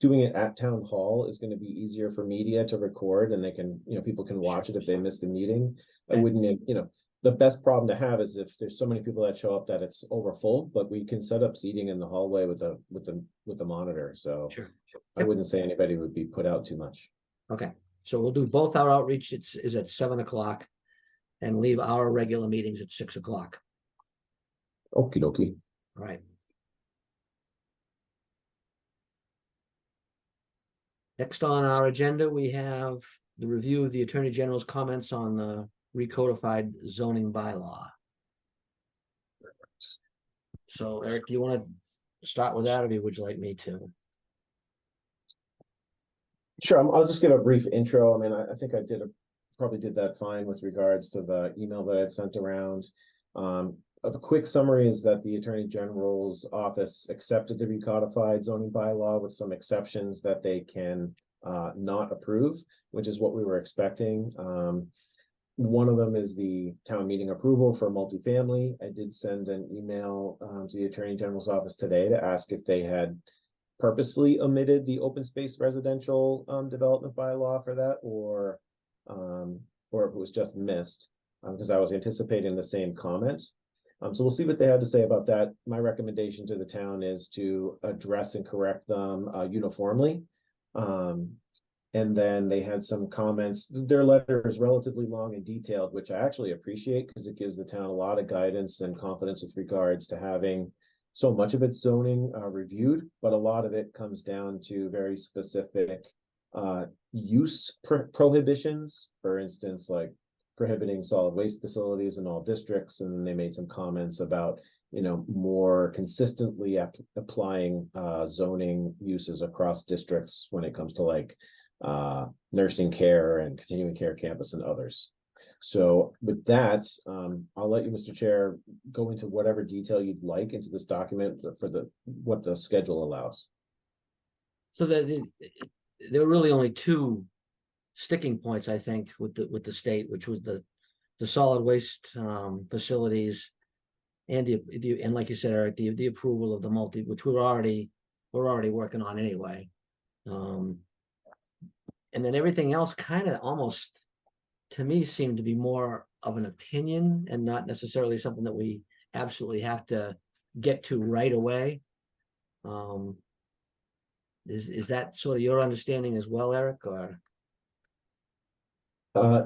[SPEAKER 3] doing it at Town Hall is going to be easier for media to record, and they can, you know, people can watch it if they miss the meeting. I
[SPEAKER 1] Okay.
[SPEAKER 3] wouldn't, you know, the best problem to have is if there's so many people that show up that it's over full, but we can set up seating in the hallway with the monitor. So
[SPEAKER 1] Sure.
[SPEAKER 3] I wouldn't say anybody would be put out too much.
[SPEAKER 1] Okay, so we'll do both our outreach is at 7 o'clock and leave our regular meetings at 6 o'clock.
[SPEAKER 3] Okie dokie.
[SPEAKER 1] All right. Next on our agenda, we have the review of the Attorney General's comments on the recodified zoning bylaw. So Eric, do you want to start with that, or would you like me to?
[SPEAKER 3] Sure, I'll just give a brief intro. I mean, I think I probably did that fine with regards to the email that I'd sent around. A quick summary is that the Attorney General's office accepted the recodified zoning bylaw with some exceptions that they can not approve, which is what we were expecting. One of them is the town meeting approval for multifamily. I did send an email to the Attorney General's office today to ask if they had purposefully omitted the open space residential development bylaw for that, or if it was just missed, because I was anticipating the same comment. So we'll see what they have to say about that. My recommendation to the town is to address and correct them uniformly. And then they had some comments. Their letter is relatively long and detailed, which I actually appreciate because it gives the town a lot of guidance and confidence with regards to having so much of its zoning reviewed, but a lot of it comes down to very specific use prohibitions. For instance, like prohibiting solid waste facilities in all districts, and they made some comments about, you know, more consistently applying zoning uses across districts when it comes to like nursing care and continuing care campus and others. So with that, I'll let you, Mr. Chair, go into whatever detail you'd like into this document for what the schedule allows.
[SPEAKER 1] So there were really only two sticking points, I think, with the state, which was the solid waste facilities and and like you said, Eric, the approval of the multi, which we're already working on anyway. And then everything else kind of almost, to me, seemed to be more of an opinion and not necessarily something that we absolutely have to get to right away. Is that sort of your understanding as well, Eric, or?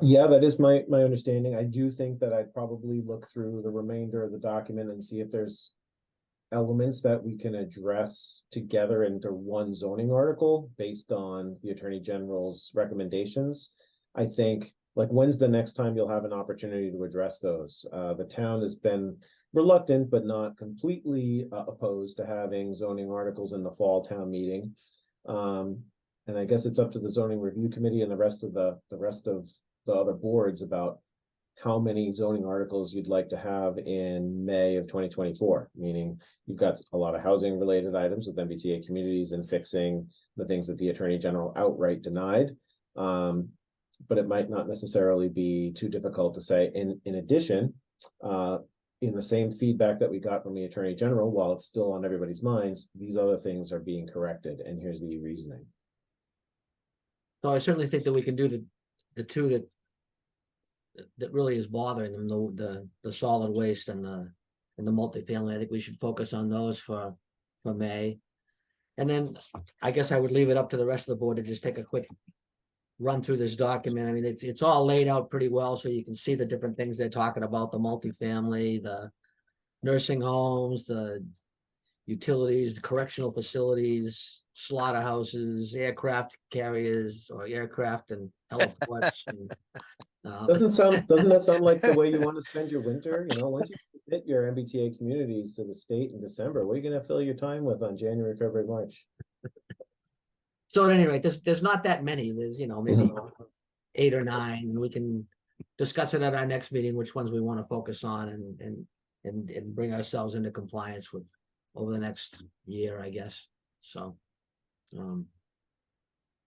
[SPEAKER 3] Yeah, that is my understanding. I do think that I'd probably look through the remainder of the document and see if there's elements that we can address together into one zoning article based on the Attorney General's recommendations. I think, like, when's the next time you'll have an opportunity to address those? The town has been reluctant, but not completely opposed to having zoning articles in the fall town meeting. And I guess it's up to the zoning review committee and the rest of the other boards about how many zoning articles you'd like to have in May of 2024, meaning you've got a lot of housing related items with MBTA communities and fixing the things that the Attorney General outright denied. But it might not necessarily be too difficult to say, in addition, in the same feedback that we got from the Attorney General, while it's still on everybody's minds, these other things are being corrected, and here's the reasoning.
[SPEAKER 1] So I certainly think that we can do the two that really is bothering them, the solid waste and the multifamily. I think we should focus on those for May. And then I guess I would leave it up to the rest of the board to just take a quick run through this document. I mean, it's all laid out pretty well, so you can see the different things they're talking about: the multifamily, the nursing homes, the utilities, the correctional facilities, slaughterhouses, aircraft carriers, or aircraft and heliports.
[SPEAKER 3] Doesn't that sound like the way you want to spend your winter? You know, once you submit your MBTA communities to the state in December, what are you going to fill your time with on January, February, March?
[SPEAKER 1] So at any rate, there's not that many. There's, maybe 8 or 9, and we can discuss it at our next meeting, which ones we want to focus on and bring ourselves into compliance with over the next year, I guess. So,
[SPEAKER 3] Not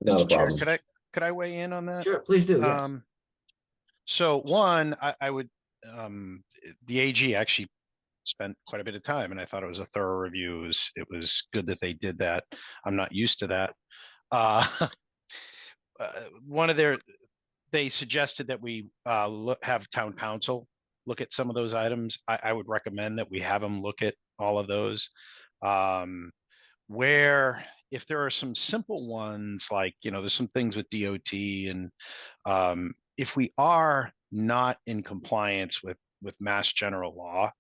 [SPEAKER 3] a
[SPEAKER 4] Mr. Chair,
[SPEAKER 3] problem.
[SPEAKER 4] could I weigh in on that?
[SPEAKER 1] sure, please do. Yes.
[SPEAKER 4] So one, I would, the AG actually spent quite a bit of time, and I thought it was a thorough review. It was good that they did that. I'm not used to that. They suggested that we have town council look at some of those items. I would recommend that we have them look at all of those. Where if there are some simple ones, like, there's some things with DOT, and if we are not in compliance with Mass General Law,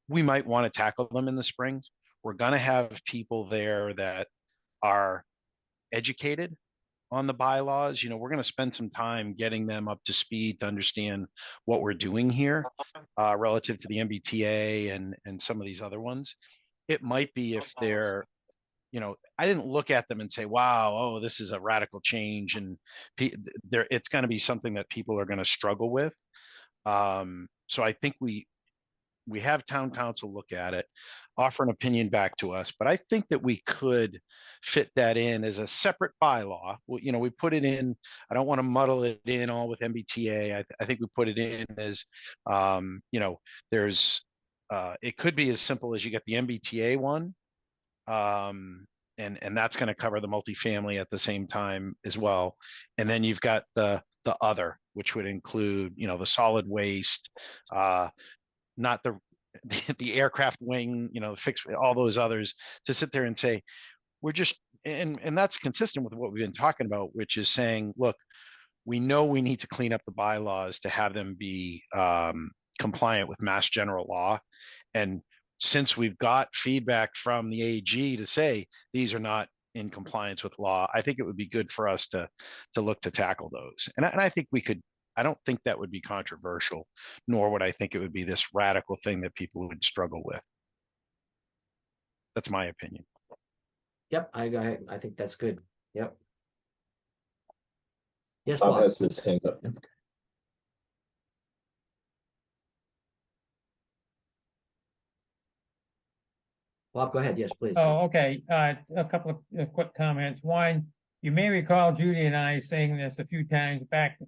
[SPEAKER 4] we might want to tackle them in the spring. We're going to have people there that are educated on the bylaws. We're going to spend some time getting them up to speed to understand what we're doing here relative to the MBTA and some of these other ones. It might be if they're, I didn't look at them and say, wow, this is a radical change, and it's going to be something that people are going to struggle with. So I think we have town council look at it, offer an opinion back to us, but I think that we could fit that in as a separate bylaw. We put it in, I don't want to muddle it in all with MBTA. I think we put it in as, there's, it could be as simple as you get the MBTA one, and that's going to cover the multifamily at the same time as well. And then you've got the other, which would include, the solid waste, not the aircraft wing, fix all those others, to sit there and say, we're just, and that's consistent with what we've been talking about, which is saying, look, we know we need to clean up the bylaws to have them be compliant with Mass General Law. And since we've got feedback from the AG to say these are not in compliance with law, I think it would be good for us to look to tackle those. And I think we could. I don't think that would be controversial, nor would I think it would be this radical thing that people would struggle with. That's my opinion.
[SPEAKER 1] Yep, I think that's good. Yep. Yes,
[SPEAKER 3] Bob
[SPEAKER 1] Bob.
[SPEAKER 3] has his hands up.
[SPEAKER 1] Bob, go ahead. Yes, please.
[SPEAKER 10] Oh, okay. A couple of quick comments. One, you may recall Judy and I saying this a few times back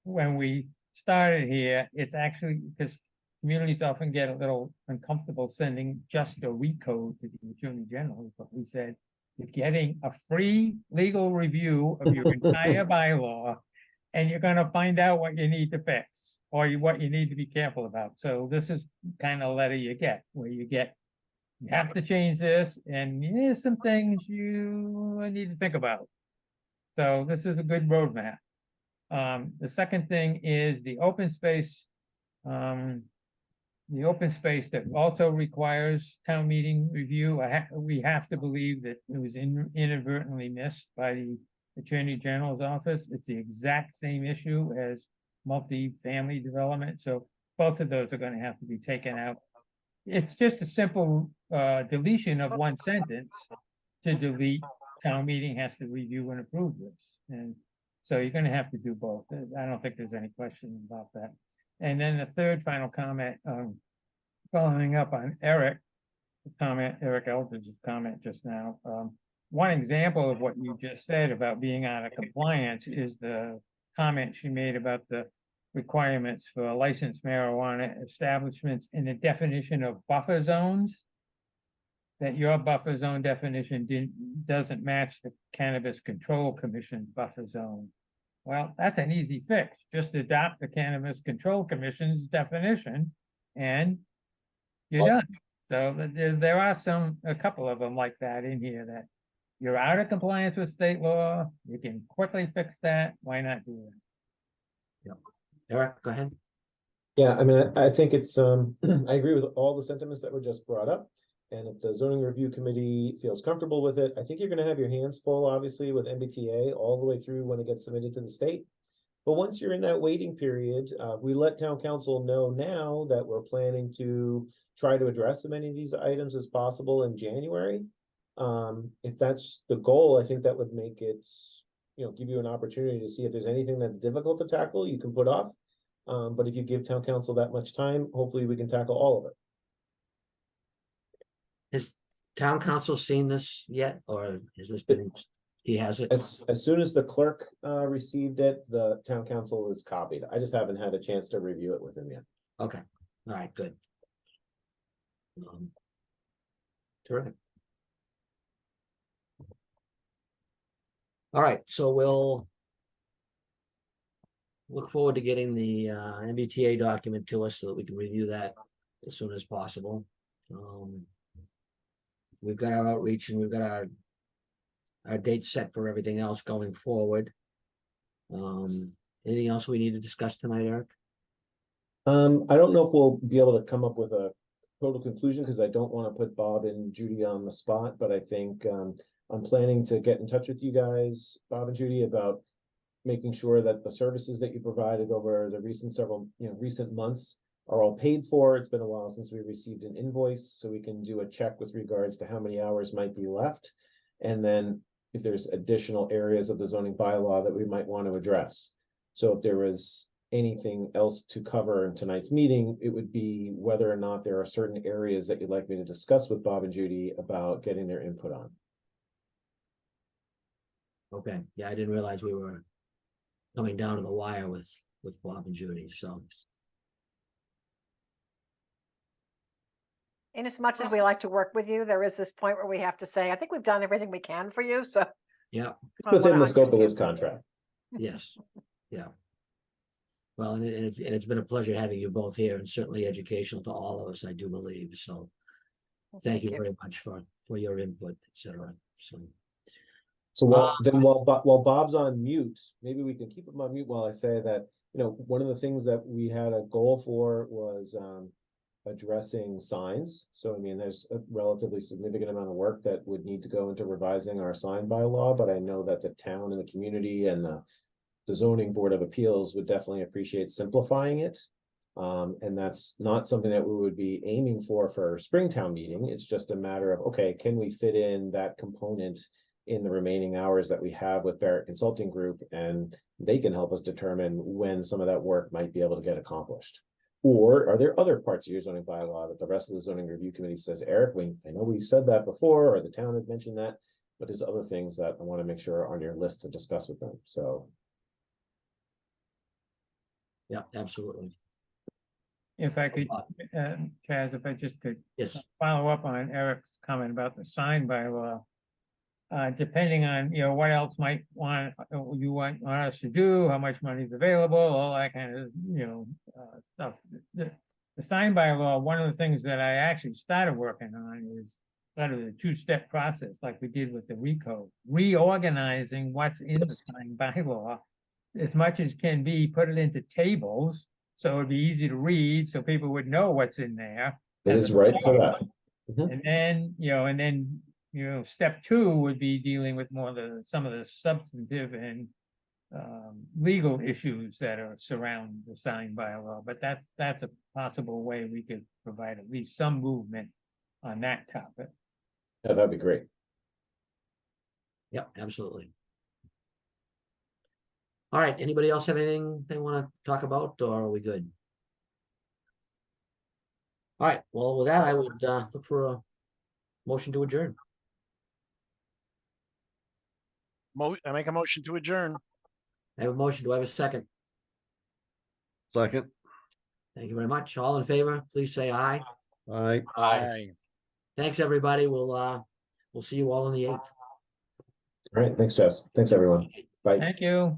[SPEAKER 10] when we started here. It's actually because communities often get a little uncomfortable sending just a recode to the Attorney General, but we said, you're getting a free legal review of your entire bylaw, and you're gonna find out what you need to fix, or what you need to be careful about. So this is kind of letter you get, where you have to change this, and here's some things you need to think about. So this is a good roadmap. The second thing is the open space. The open space that also requires town meeting review. We have to believe that it was inadvertently missed by the Attorney General's office. It's the exact same issue as multi-family development, so both of those are gonna have to be taken out. It's just a simple deletion of one sentence to delete. Town meeting has to review and approve this, and so you're gonna have to do both. I don't think there's any question about that. And then the third final comment, following up on Eric Eldridge's comment just now. One example of what you just said about being out of compliance is the comment she made about the requirements for licensed marijuana establishments in the definition of buffer zones. That your buffer zone definition doesn't match the Cannabis Control Commission buffer zone. Well, that's an easy fix. Just adopt the Cannabis Control Commission's definition and you're done. So there are a couple of them like that in here that you're out of compliance with state law. You can quickly fix that. Why not do that?
[SPEAKER 1] Eric, go ahead.
[SPEAKER 3] Yeah, I mean, I think it's, I agree with all the sentiments that were just brought up. And if the zoning review committee feels comfortable with it, I think you're gonna have your hands full, obviously, with MBTA all the way through when it gets submitted to the state. But once you're in that waiting period, we let town council know now that we're planning to try to address as many of these items as possible in January. If that's the goal, I think that would make it, give you an opportunity to see if there's anything that's difficult to tackle, you can put off. But if you give town council that much time, hopefully we can tackle all of it.
[SPEAKER 1] Has town council seen this yet, or has this been, he has it?
[SPEAKER 3] As soon as the clerk received it, the town council is copied. I just haven't had a chance to review it with him yet.
[SPEAKER 1] Okay, all right, good. Terrific. All right, so we'll look forward to getting the MBTA document to us so that we can review that as soon as possible. We've got our outreach and we've got our dates set for everything else going forward. Anything else we need to discuss tonight, Eric?
[SPEAKER 3] I don't know if we'll be able to come up with a total conclusion because I don't want to put Bob and Judy on the spot, but I think I'm planning to get in touch with you guys, Bob and Judy, about making sure that the services that you provided over the recent months are all paid for. It's been a while since we received an invoice, so we can do a check with regards to how many hours might be left. And then if there's additional areas of the zoning bylaw that we might want to address. So if there was anything else to cover in tonight's meeting, it would be whether or not there are certain areas that you'd like me to discuss with Bob and Judy about getting their input on.
[SPEAKER 1] Okay, yeah, I didn't realize we were coming down to the wire with Bob and Judy, so.
[SPEAKER 9] In as much as we like to work with you, there is this point where we have to say, I think we've done everything we can for you, so.
[SPEAKER 1] Yeah,
[SPEAKER 3] It's within the scope of this contract.
[SPEAKER 1] yes, yeah. Well, and it's been a pleasure having you both here, and certainly educational to all of us, I do believe, so. Thank you very much for your input, etc.
[SPEAKER 3] So while Bob's on mute, maybe we can keep him on mute while I say that, one of the things that we had a goal for was addressing signs. So, I mean, there's a relatively significant amount of work that would need to go into revising our sign bylaw, but I know that the town and the community and the zoning board of appeals would definitely appreciate simplifying it. And that's not something that we would be aiming for Springtown meeting. It's just a matter of, okay, can we fit in that component in the remaining hours that we have with Barrett Consulting Group, and they can help us determine when some of that work might be able to get accomplished. Or are there other parts of your zoning bylaw that the rest of the zoning review committee says, Eric, I know we said that before, or the town had mentioned that, but there's other things that I want to make sure are on your list to discuss with them, so.
[SPEAKER 1] Yeah, absolutely.
[SPEAKER 10] If I could, Chaz, if I just could
[SPEAKER 1] Yes,
[SPEAKER 10] follow up on Eric's comment about the sign bylaw. Depending on, what else might you want us to do, how much money is available, all that kind of, stuff. The sign bylaw, one of the things that I actually started working on is sort of a two-step process, like we did with the RECO, reorganizing what's in the sign bylaw as much as can be, put it into tables, so it'd be easy to read, so people would know what's in there.
[SPEAKER 3] It is right for that.
[SPEAKER 10] And then, step two would be dealing with more some of the substantive and legal issues that are surround the sign bylaw, but that's a possible way we could provide at least some movement on that topic.
[SPEAKER 3] Yeah, that'd be great.
[SPEAKER 1] yeah, absolutely. All right, anybody else have anything they want to talk about, or are we good? All right, well, with that, I would look for a motion to adjourn.
[SPEAKER 4] I make a motion to adjourn.
[SPEAKER 1] I have a motion. Do I have a second?
[SPEAKER 5] Second.
[SPEAKER 1] Thank you very much. All in favor, please say aye.
[SPEAKER 5] Aye.
[SPEAKER 4] Aye.
[SPEAKER 1] Thanks, everybody. We'll see you all on the 8th.
[SPEAKER 3] All right, thanks, Jess. Thanks, everyone. Bye.
[SPEAKER 10] Thank you.